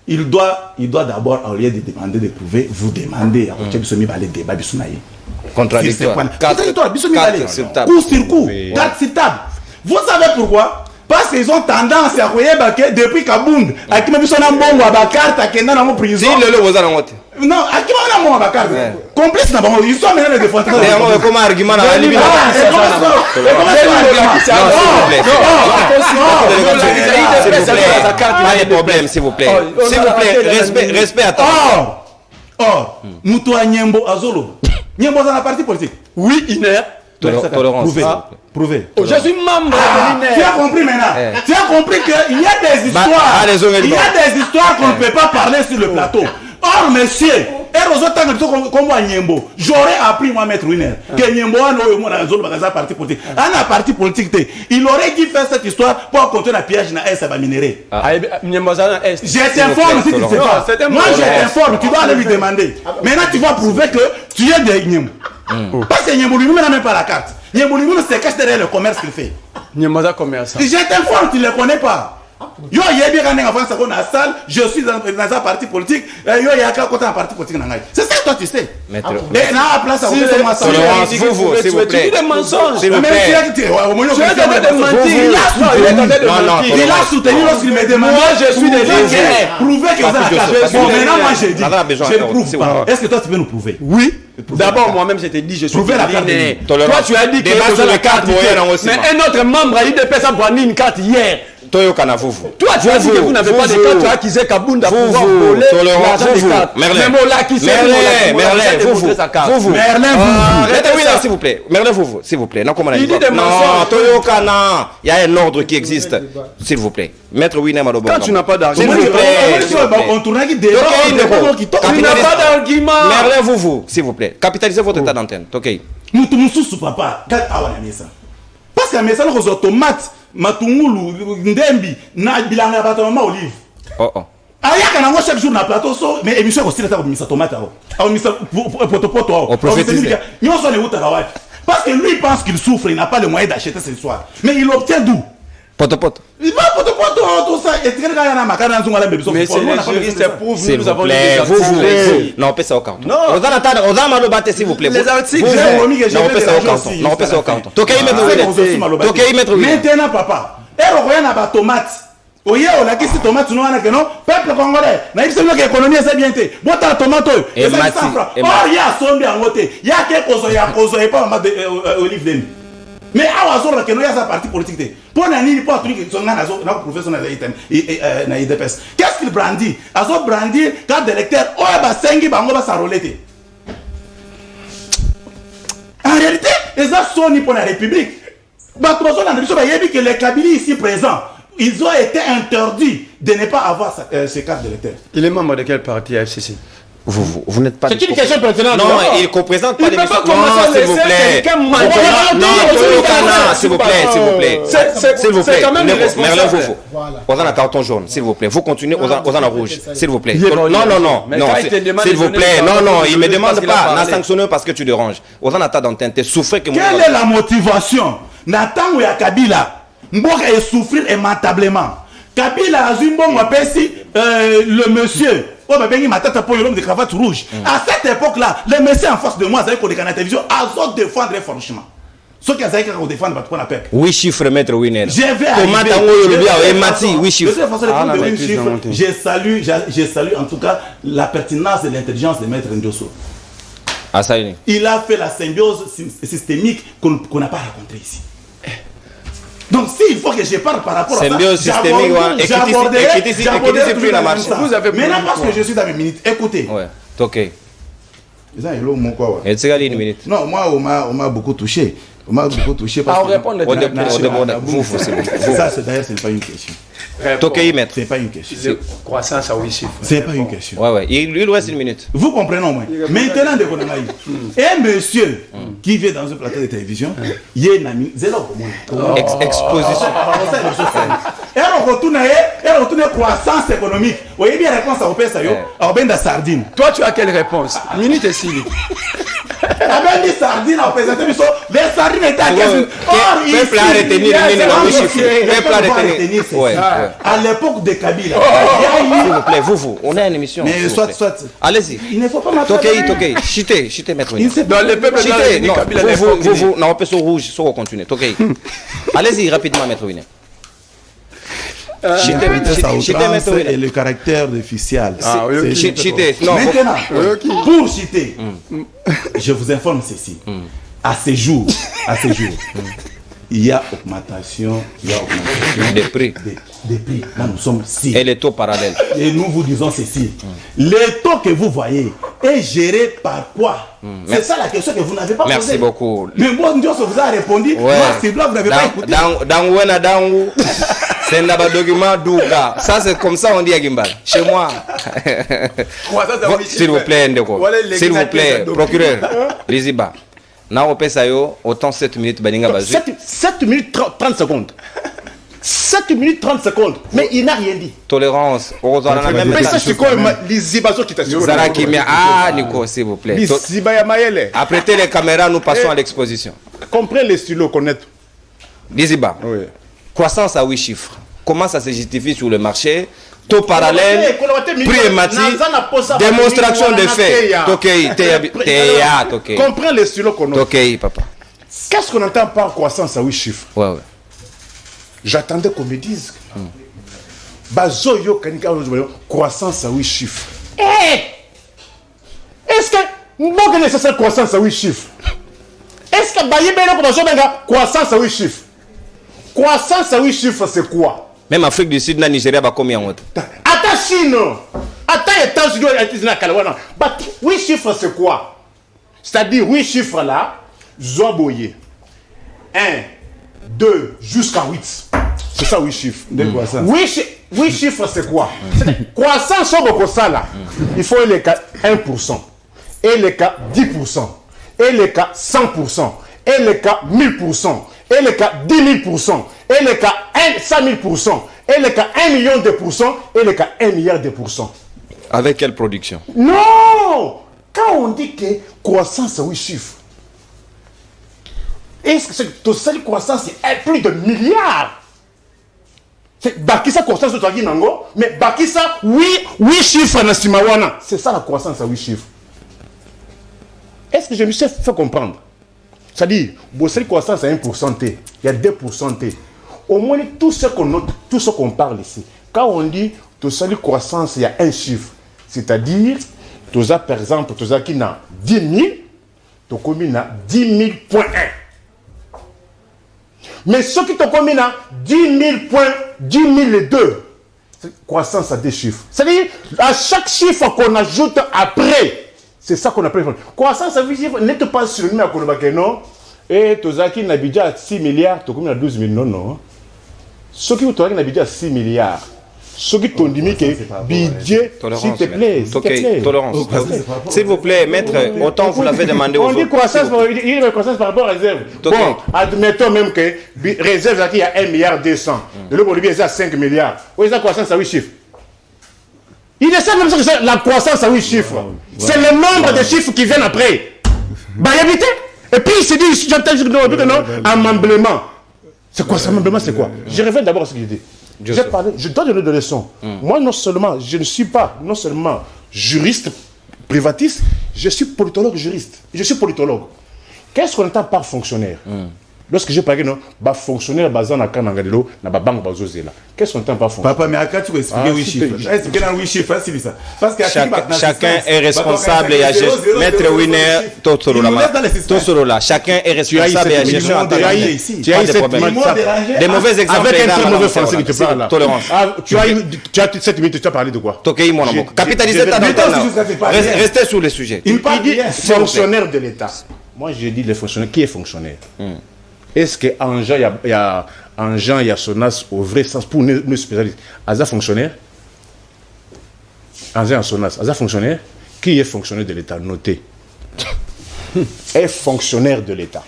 il doit d'abord, au lieu de demander de prouver, vous demandez à les débats. Contradictoire. Coup sur coup. Carte sur table. Vous savez pourquoi? Parce qu'ils ont tendance à croire que depuis Kabound, à qui même son bon à carte à Kena dans prison. Non, à qui même mon carte. Complice na bon, ils sont maintenant les défenseurs. Mais comment argument la limite? Pas de problème, s'il vous plaît. S'il vous plaît, respect à toi. Or, Moutoua Nyembo Azolo. Nyembo dans la partie politique. Oui, Iner. Tolérance. Prouvé. Je suis membre de l'INER. Tu as compris maintenant? Tu as compris qu'il y a des histoires. Il y a des histoires qu'on ne peut pas parler sur le plateau. Or, monsieur, j'aurais appris moi mettre Winner que Nyembo a un parti politique. Un parti politique, il aurait dû faire cette histoire pour continuer la piège na S à minéré. Je t'informe si tu ne sais pas. Moi je t'informe, tu dois aller lui demander. Maintenant tu vas prouver que tu es de Nyembo. Parce que Nyembo lui n'a même pas la carte. Nyembo lui se cache derrière le commerce qu'il fait. Nyembo commerçant. Je t'informe, tu ne le connais pas. Yo yebi quand en France qu'on a salle, je suis dans un parti politique, yo y a qu'à côté un parti politique nangai. C'est ça toi tu sais. Mais na place à côté de moi ça. Vous s'il vous plaît. Des mensonges. S'il vous plaît. Il a soutenu lorsqu'il me demandait. Moi je suis des gens. Prouver que ça a carte. Maintenant moi j'ai dit. Je ne prouve pas. Est-ce que toi tu peux nous prouver? Oui. D'abord moi-même je t'ai dit je suis prouver la carte. Toi tu as dit que la carte mais un autre membre a eu des personnes pour une carte hier. Toi, tu as dit que vous n'avez pas de carte, tu as acquis Kabunda pour pouvoir voler l'argent des cartes. Merlin, s'il vous plaît. Merlin, s'il vous plaît. Non, comment on a dit? Non, Toyokana. Il y a un ordre qui existe. S'il vous plaît. Maître Winner Malobo. Quand tu n'as pas d'argent, s'il vous plaît. On tourne avec des tu n'as pas d'argument. Merlin, s'il vous plaît. Capitalisez votre état d'antenne. Ok. Moutoumoussou, papa. Parce que mes salons aux automates. Matungulu, Ndembi, na bilanga bato mama olive. Oh. ayaka nango chaque jour na plateau so mais émission ko sila ta ko misa tomate au misa poto On prophétise. nyonso ne utaka wapi parce que lui pense qu'il souffre il n'a pas le moyen d'acheter ce soir mais il obtient d'où Poto. il va poto tout ça et tu regardes na makana nzunga la bebiso Mais c'est les juristes pour S'il nous vous avons plaît, des vous. articles. Non, on peut ça au canton. Non. On va attendre, on va malo battre, s'il vous plaît. Les articles, Vous, j'ai promis que je non, on vais peut ça les au canton. aussi, Non, on peut ça au jusqu'à la canton. fin. Tokei mettre Willet. Tokei mettre Willet. maintenant papa et roya na ba tomate oye on a kisi tomate no wana que non peuple congolais na yebisa que économie c'est bien té bota tomate Et ça Mati, et oh ya sombi angote ya ke kozo et pas mama de olive demi mais awa zo que non ya sa parti politique té pour na nini pour truc so na zo na professeur na item na IDPS qu'est-ce qu'il brandit azo brandir carte d'électeur oh ba sengi bango ba sarolete en réalité les a soni pour la République bah trop on a dit que les Kabylie ici présents ils ont été interdits de ne pas avoir ces cartes d'électeur. Il est membre de quel parti FCC? Vous n'êtes pas. C'est une question pertinente. Non, il ne représente pas Il peut l'émission. pas commencer à Non, s'il vous laisser plaît. quelqu'un Non, mentir. s'il vous plaît, s'il vous plaît. S'il vous plaît. C'est quand même Merlin irresponsable. Foufou. On a un carton jaune, s'il vous plaît. Vous continuez, on a un rouge, s'il vous plaît. Il est bon, Non, non, non. mais Non, quand il te demande s'il de vous donner plaît. le Non, carton, non, je il me ne sais pas demande ce qu'il a pas. On a parlé. sanctionné parce que tu déranges. On a un tas d'entente. Souffrez que moi. Quelle est la motivation Natango ya Kabila Mboka est souffrir aimantablement. Kabila Azumbongo apesi le monsieur. Oh, bah, bengi matata pour l'homme de cravate rouge. À cette époque-là, les messieurs en face de moi, ils ont la télévision, ils ont défendre franchement. Ceux qui ont défendre, pas qu'on appelle. Oui, chiffre, maître Winner. Je vais Comment arriver. oui, chiffre. De toute façon, Ah, les non, oui, mais chiffre, je salue en tout cas la pertinence et l'intelligence de maître Ndioso. Ah, ça y est. Il a fait la symbiose systémique qu'on n'a pas rencontrée ici. Donc s'il faut que je parle par rapport Symbiose à ça, systémique, ouais. j'aborderai plus la marche. Vous avez maintenant parce que je suis dans mes minutes, écoutez. Ouais, ok. Non, Et tu as une minute. moi on m'a beaucoup touché. On m'a beaucoup touché parce Ah, on répond Vous, c'est bon. ça c'est d'ailleurs c'est pas une question. Tokei maître. C'est pas une question. Croissance à 8 chiffres. C'est pas une question. Ouais, ouais. Il reste une minute. Vous comprenez au moins. Maintenant, de Konamaï, un monsieur qui vient dans un plateau de télévision, il y a une amie, c'est là Exposition. et on retourne croissance économique. Vous voyez bien la réponse à Opé Sayo, à Opé da sardine. Toi, tu as quelle réponse? Minute et Sili. Avec des sardines à présenter, les sardines étaient à 15 000. Or, ici, Peuple a retenu Peuple a retenu. Ouais. à l'époque de Kabila. S'il vous plaît, vous, on a une émission. Mais soit. Allez-y. Il ne faut pas m'appeler. Tokei, chitez, maître. Dans les peuples, Chitez, non, vous, non, on peut sur rouge, sur continuer. Tokei. Allez-y, rapidement, maître Winner. Chité, maître et le caractère officiel. Chité, non. Maintenant, pour citer, je vous informe ceci. À ce jour, il y a augmentation Des prix. des prix. Là, nous sommes 6. Et les taux parallèles. Et nous vous disons ceci. Le taux que vous voyez est géré par quoi? C'est ça la question que vous n'avez pas posée. Merci beaucoup. Mais moi, Dios vous a répondu. Ouais. Moi, c'est là, vous n'avez pas écouté. Dangu. C'est un document douga. Ça, c'est comme ça on dit à Gimbal. Chez moi. S'il vous plaît, Ndeko. S'il vous plaît, procureur. Liziba. Now, on ça autant 7 minutes. 7 minutes 30 secondes. 7 minutes 30 secondes. Mais il n'a rien dit. Tolérance. Mais ça, c'est quoi les Zibazo qui t'assurent? Zara Kimia. Ah, Nico, s'il vous plaît. Les Zibaya Mayele. Apprêtez les caméras, nous passons à l'exposition. Comprenez les stylos, connaître. Liziba. Oui. Croissance à 8 chiffres. Comment ça se justifie sur le marché? Taux parallèle, prix émati, démonstration de faits. Tokei, Tokei. Comprends les stylos qu'on a. Tokei, papa. Qu'est-ce qu'on entend par croissance à 8 chiffres? Ouais. J'attendais qu'on me dise. Bazoyo Kanika, croissance à 8 chiffres. Est-ce que nous avons nécessaire croissance à 8 chiffres? Est-ce que croissance à 8 chiffres? Croissance à 8 chiffres, c'est quoi? Même Afrique du Sud, na Nigeria, va combien en haut? Attends Chine, attends États-Unis, 8 chiffres, c'est quoi? C'est-à-dire 8 chiffres là, Zoboye. 1, 2, jusqu'à 8. C'est ça 8 chiffres. 8 chiffres, c'est quoi? Croissance au ça là. Il faut les cas 1%, et les cas 10%, et les cas 100%, et les cas 1000%, et les cas 10 000%, et les cas 100 000%, elle est qu'à 1 million de pourcents, elle est qu'à 1 milliard de pourcents. Avec quelle production? Non! Quand on dit que croissance, c'est 8 chiffres, est-ce que cette seule croissance est plus de milliards? C'est Bakissa croissance de Twagi Nango, mais Bakissa, 8 chiffres na Simawana. C'est ça la croissance à 8 chiffres. Est-ce que je me suis fait comprendre? C'est-à-dire, la croissance à 1%, il y a 2%. Au moins, tout ce qu'on note, tout ce qu'on parle ici, quand on dit que la croissance, il y a un chiffre, c'est-à-dire, tu as par exemple, tu as qui n'a 10 000, tu as commis 10 000.1. Mais ceux qui t'ont commis 10 002, c'est croissance à 2 chiffres. C'est-à-dire, à chaque chiffre qu'on ajoute après, c'est ça qu'on appelle croissance à 8 chiffres. N'êtes pas sur le numéro qu'on a non. Et tu as qui n'a budget 6 milliards, tu as commis 12 000, non. Ceux qui ont budget 6 milliards, ceux qui t'ont dit que budget, s'il te plaît, tolérance. S'il vous plaît, maître, autant vous l'avez demandé aux autres. On dit croissance, il y a une croissance par rapport à réserve. Bon, admettons même que réserve, il y a 1 milliard 200. De l'autre côté, il y a 5 milliards. Où est la croissance à 8 chiffres? Il essaie même que c'est la croissance à 8 chiffres. C'est le nombre de chiffres qui viennent après. Bah, il habite. Et puis il se dit, non, amemblement. C'est quoi ça, amemblement, c'est quoi? Je reviens d'abord à ce que j'ai dit. Je dois donner des leçons. Moi, non seulement, je ne suis pas non seulement juriste, privatiste, je suis politologue juriste. Je suis politologue. Qu'est-ce qu'on entend par fonctionnaire? Lorsque j'ai parlé, non, fonctionnaire basé en Akanangadelo, na banque bazozela. Qu'est-ce qu'on entend par fonctionnaire? Papa, mais à quoi tu peux expliquer 8 chiffres? Expliquer dans 8 chiffres, facile ça. Parce que chacun est responsable et agit. Maître Winner, Tosorola. Chacun est responsable et agit. Tu as des mauvais exemples. Avec un très mauvais français qui te parle là. Tolérance. Tu as 7 minutes, tu as parlé de quoi? Tokei mon amour. Capitalisez ta restez sur le sujet. Il dit fonctionnaire de l'État. Moi, j'ai dit les fonctionnaires. Qui est fonctionnaire? Est-ce qu'en Jean, il y a Sonas au vrai sens pour nous spécialistes? Aza fonctionnaire? En Jean, Sonas, Aza fonctionnaire? Qui est fonctionnaire de l'État? Notez. Est fonctionnaire de l'État.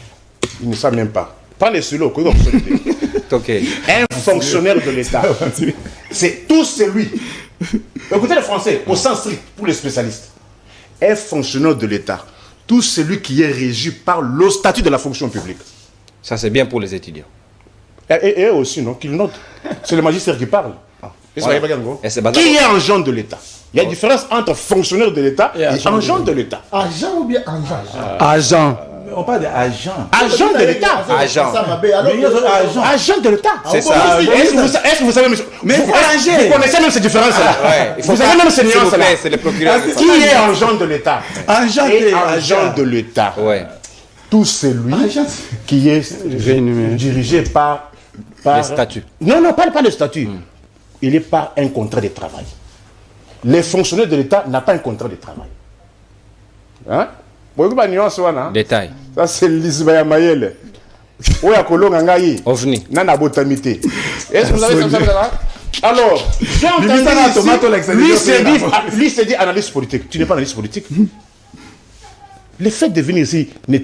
Il ne sait même pas. Parlez sur l'eau, un fonctionnaire de l'État. C'est tout celui. Écoutez le français, au sens strict, pour les spécialistes. Un fonctionnaire de l'État. Tout celui qui est régi par le statut de la fonction publique. Ça, c'est bien pour les étudiants. Et aussi, non, qu'ils notent. C'est le magistère qui parle. Voilà. Qui est agent de l'État? Il y a une différence entre fonctionnaire de l'État et agent de l'État. Agent ou bien agent? Agent. On parle d'agent. Agent de l'État. Agent. Agent de l'État. C'est ça. Est-ce que vous savez, monsieur? Mais vous connaissez même ces différences-là? Vous avez même ces nuances-là? C'est le procureur. Qui est agent de l'État? Agent de l'État. Ouais. Tout celui qui est dirigé par les statuts. Non, pas le statut. Il est par un contrat de travail. Les fonctionnaires de l'État n'ont pas un contrat de travail. Hein? Détail. Ça, c'est l'Ismaël Mayele. OVNI. Nana Botamité. Est-ce que vous avez ça? Alors, j'ai entendu lui, c'est dit analyste politique. Tu n'es pas analyste politique. Le fait de venir ici, ne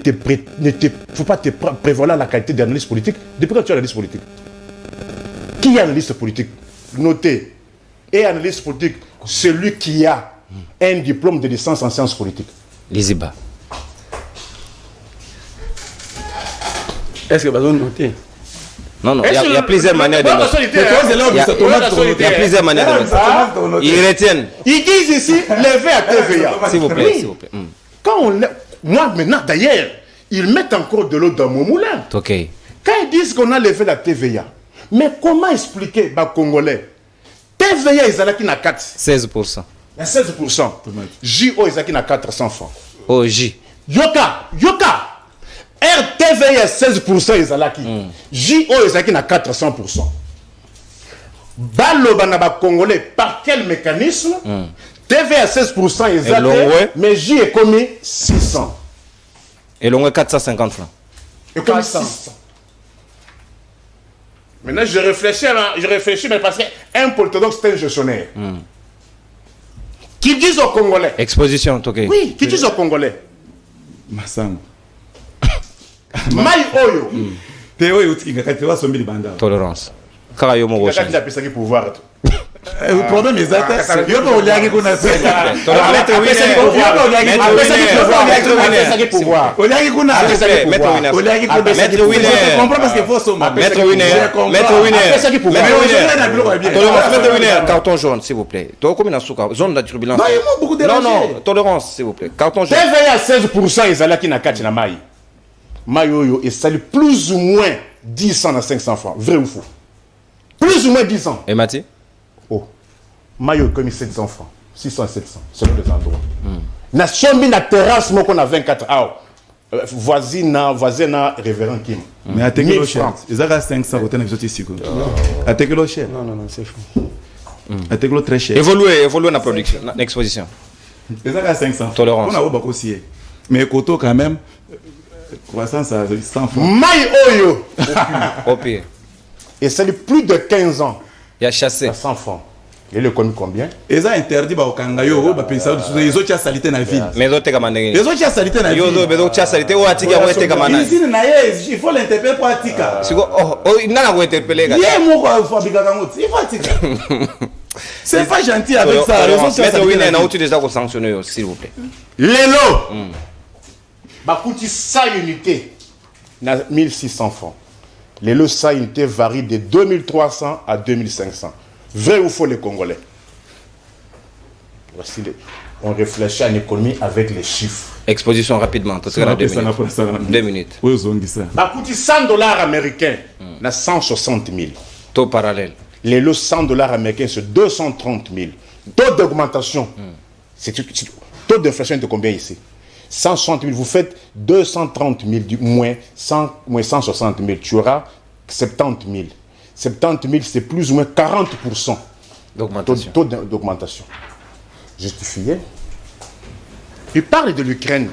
faut pas te prévaloir la qualité d'analyste politique. Depuis quand tu es analyste politique? Qui est analyste politique? Notez. Et analyste politique, celui qui a un diplôme de licence en sciences politiques. Liziba. Est-ce que vous avez noté? Non, il y a plusieurs manières de noter. Il y a plusieurs manières de noter. Ils retiennent. Ils disent ici, levé à TVA. S'il vous plaît, s'il vous plaît. Quand on moi, maintenant, d'ailleurs, ils mettent encore de l'eau dans mon moulin. Ok. Quand ils disent qu'on a levé la TVA, mais comment expliquer aux Congolais? TVA, ils ont 4. 16%. 16%. JO, ils ont 400 francs. Oh, J. Yoka. RTV, 16%, ils ont JO, ils ont 400%. Baloba na Congolais, par quel mécanisme? TVA 16%, ils ont, mais J est commis 600. Et l'on est 450 francs. Et comme 600. Maintenant, je réfléchis, mais parce qu'un politologue, c'est un gestionnaire. Qui disent aux Congolais. Exposition, ok. Oui, qui disent aux Congolais. Massang. Maï Oyo. Théo et Outinga, Katewa Sombi Banda. Tolérance. kaka yo moko Kaka pesa ki pouvoir. Le problème est ça. Yo pas oliaki kuna se. Maître Winner, Oliaki kuna. Maître Winner, Je comprends parce qu'il faut sommer. Maître Winner, carton jaune, s'il vous plaît. Toi, combien de souka? Zone de turbulence. Non, il m'a beaucoup dérangé. Non, tolérance, s'il vous plaît. Carton jaune. TVA à 16%, ils allaient na kati na mai. Mai oyo, et ça plus ou moins 10 ans à 500 francs. Vrai ou faux? Plus ou moins 10 ans. Et Mati? Oh. Mai oyo, comme 700 francs. 600 à 700, selon les endroits. Na sombi na terrasse, moi qu'on a 24 heures. Voisine, révérend Kim. Mais à Tekelo cher. Ils ont 500 côté n'exote ici. À Tekelo cher. Non, c'est fou. À Tekelo très cher. Évoluer la production, l'exposition. Ils ont 500. Tolérance. On a beaucoup aussi. Mais Koto quand même, croissance à 100 francs. Mai oyo. Au pire. Et ça plus de 15 ans. Il y a chassé. À 100 francs. Et le connu combien? Ils ont interdit au Kangayo, ils ont déjà salité dans la ville. Mais d'autres kamandeng. Ils ont déjà salité dans la ville. Mais d'autres salité ou atika ou ete kamana. Ici il faut l'interpeller pour atika. Siko il n'a pas interpellé. Il y a mon fabriquant il faut atika. C'est pas gentil avec ça. Maître Winner, n'a autre déjà sanctionné s'il vous plaît. Lelo. Bakuti sa unité na 1600 francs. Lelo sa unité varie de 2300 à 2500. Vrai ou faux les Congolais? Voici on réfléchit à l'économie avec les chiffres. Exposition rapidement, parce qu'on a 2 minutes. 2 minutes. Oui, ils ont dit ça. Bakuti 100 dollars américains na 160 000. Taux parallèle. Les lots 100 dollars américains c'est 230 000. Taux d'augmentation. Taux d'inflation est de combien ici? 160 000. Vous faites 230 000 moins 160 000. Tu auras 70 000. 70 000, c'est plus ou moins 40% d'augmentation. Taux d'augmentation. Justifié. Il parle de l'Ukraine.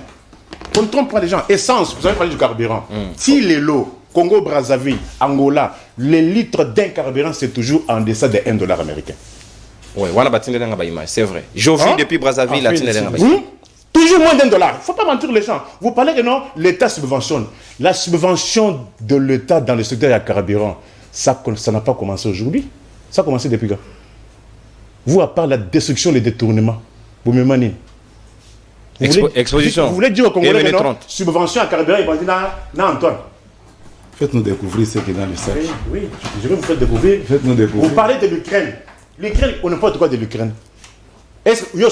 On ne trompe pas les gens. Essence, vous avez parlé du carburant. Si les lots, Congo, Brazzaville, Angola, les litres d'un carburant, c'est toujours en deçà de 1 dollar américain. Oui, c'est vrai. Jofi depuis Brazzaville, la toujours moins d'1 dollar. Il ne faut pas mentir les gens. Vous parlez que non, l'État subventionne. La subvention de l'État dans le secteur du carburant, ça n'a pas commencé aujourd'hui. Ça a commencé depuis quand? Vous, à part la destruction, les détournements, vous me manez. Exposition. Vous voulez dire au Congolais que non, subvention à carburant, ils vont dire non, Antoine. Faites-nous découvrir ce qui est dans le sac. Oui, je vais vous faire découvrir. Faites-nous découvrir. Vous parlez de l'Ukraine. L'Ukraine, on ne parle pas de l'Ukraine. Est-ce que il y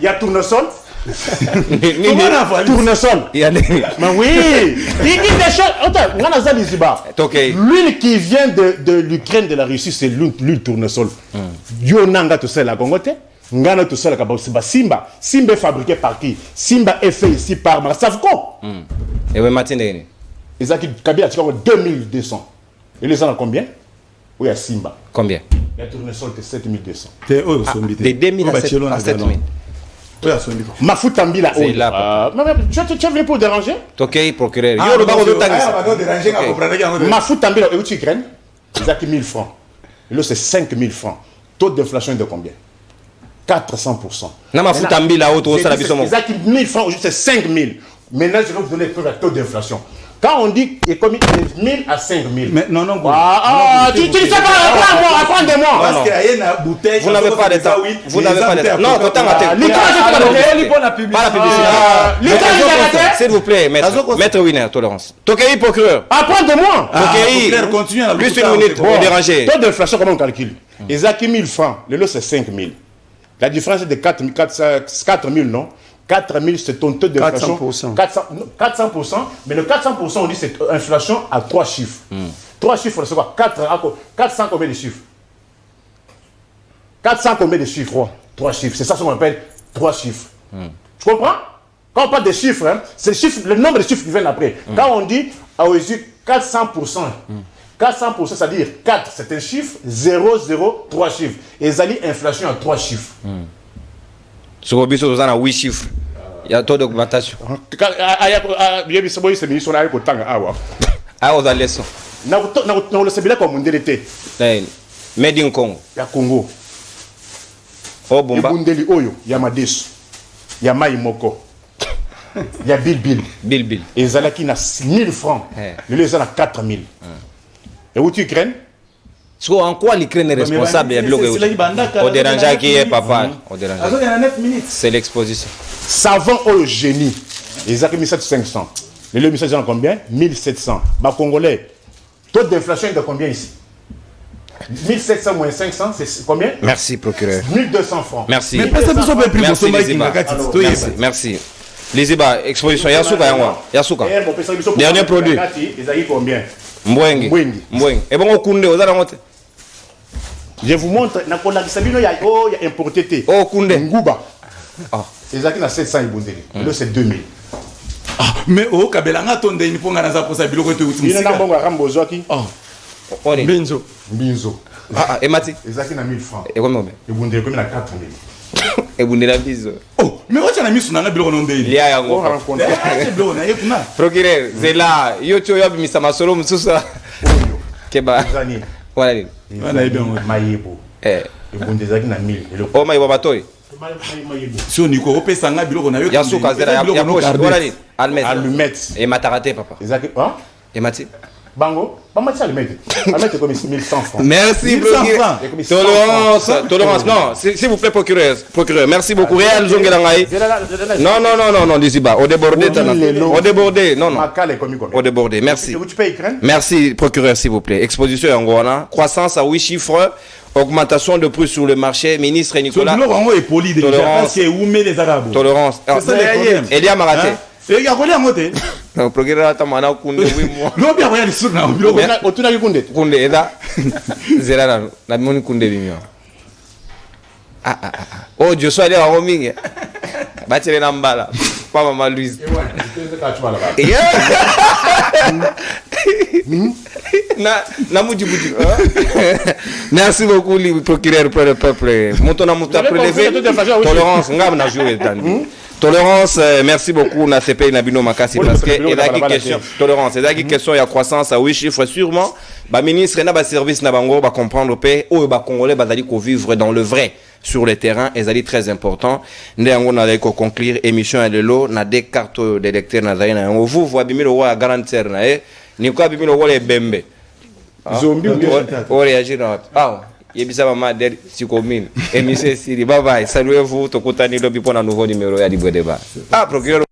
a tournesol? Tournesol. Mais oui. Il dit des choses. L'huile qui vient de l'Ukraine, de la Russie, c'est l'huile tournesol. Yo nanga tout ça la Congote. Ngana tout ça la Kababa Simba. Simba est fabriqué par qui? Simba est fait ici par Marsavco. Et oui, Martinez. Ezaki Kabila tu as 2200. Et les gens ont combien? Oui, à Simba. Combien? La tournesol c'est 7200. De 2000 à 7000. Mafutambila. Tu es venu pour déranger? Ok, procureur. Yo le baron de déranger. Mafutambila, et où tu crains? Ezaki 1000 francs. Et là, c'est 5000 francs. Taux d'inflation est de combien? 400%. Namafutambila, autre, ça la bisomo. Ezaki 1000 francs, c'est 5000. Maintenant, je vais vous donner le taux d'inflation. Quand on dit économie de 1000 à 5000. Mais non, tu ne sais pas, apprends-moi. Parce qu'il y a une bouteille. Vous n'avez pas de temps. Vous n'avez pas de temps. Non, quand on a s'il vous plaît, maître Winner, tolérance. Tokei, procureur. Apprends-moi. Tokei, plus une minute pour déranger. Taux d'inflation, comment on calcule? Ezaki 1000 francs, le lot c'est 5000. La différence est de 4000, non? 4000, c'est ton taux d'inflation. 400%. Mais le 400%, on dit c'est inflation à 3 chiffres. 3 chiffres, c'est quoi? 400 combien de chiffres? 400 combien de chiffres? 3 chiffres. C'est ça qu'on appelle 3 chiffres. Tu comprends? Quand on parle de chiffres, hein, c'est le nombre de chiffres qui viennent après. Quand on dit à 400%, 400%, c'est-à-dire 4, c'est un chiffre, 0, 0, 3 chiffres. Et Zali, inflation à 3 chiffres. Sur le biseau, vous avez 8 chiffres. Il y a taux d'augmentation. Ah, vous avez leçon. Non, le Sébila comme Mundele. Made in Congo. Il y a Congo. Oh, Bomba. Mundeli Oyo, il y a Madesu. Il y a Maïmoko. Il y a Bill. Bill. Et Zalaki n'a 1000 francs. Le les a 4000. Et où tu crains? So, en quoi l'Ukraine est responsable? Il y a au dérangeant qui est papa. Au dérangeant. C'est l'exposition. Savant au génie. Les a mis 500. Les messages sont combien? 1700. Bah, Congolais. Taux d'inflation est de combien ici? 1700 moins 500, c'est combien? Merci, procureur. 1200 francs. Merci. Mais pas ça, Merci, merci. Les Iba, exposition. Yasuka. Dernier produit. Ils ont combien? Mbwengi. Et bon, Kunde, vous allez monter. Je vous montre. Il y a importé. Oh, Kunde. Ngouba. Ils ont 700 ibundeli. Là, c'est 2000. Mais au Kabelanga tonde ni ponga na za posa biloko to uti musika. Il y a un bon rambo zoaki. Binzo. Et Mati. Ils ont 1000 francs. Et comment? Ibundeli comme na 4000. Et vous n'avez pas. Oh, mais on a mis sur la biloko non il y a un procureur, c'est là. Yo tu as mis ça ma solo mususa. Keba. Voilà. Voilà bien Mayibo. Ibundeli zaki na 1000. Oh Mayibo batoi. Si on y ko opesa nga biloko na yo. Yasuka zera ya poche. Voilà ni. Allumette. Et mataraté papa. Ezaki hein? Et Mati. Bango, Mati allumette. Allumette comme 1100 francs. Merci procureur. Tolérance. Non, s'il vous plaît procureur. Merci beaucoup. Réal Zongelangai. Non, Disiba. Au débordé. Non. Au débordé. Merci. Merci procureur s'il vous plaît. Exposition en Rwanda. Croissance à 8 chiffres. Augmentation de prix sur le marché. Ministre Nicolas. Tolérance. Elia Maraté. Non, procureur atamana kunde wimo. Lobi akoya lisuna biloko na otuna kunde. Kunde eda. Zera na moni kunde bimyo. Oh, je suis allé à Romingue. Batire na mbala. Pas maman Louise. Na mujibuji. Merci beaucoup le procureur pour le peuple. Montons na muta prélevé. Tolérance ngam na jouer dans. Tolérance, merci beaucoup na CP Nabino Makasi parce que il y a question tolérance, il y a question il y a croissance à 8 chiffres sûrement. Ba ministre na ba service na bango ba comprendre pe o ba congolais ba dali ko vivre dans le vrai sur le terrain et zali très important. Ndengo na dali ko conclure émission à lelo na des cartes d'électeurs na zali na vous voyez bimilo wa garantir na ni ko bimilo wo le bembe. Zombie o réagir na Yebisa mama der Sikomine. Émission Siri. Bye bye. Saluez-vous. Tokutani lobi pour un nouveau numéro ya Libre Débat. Procureur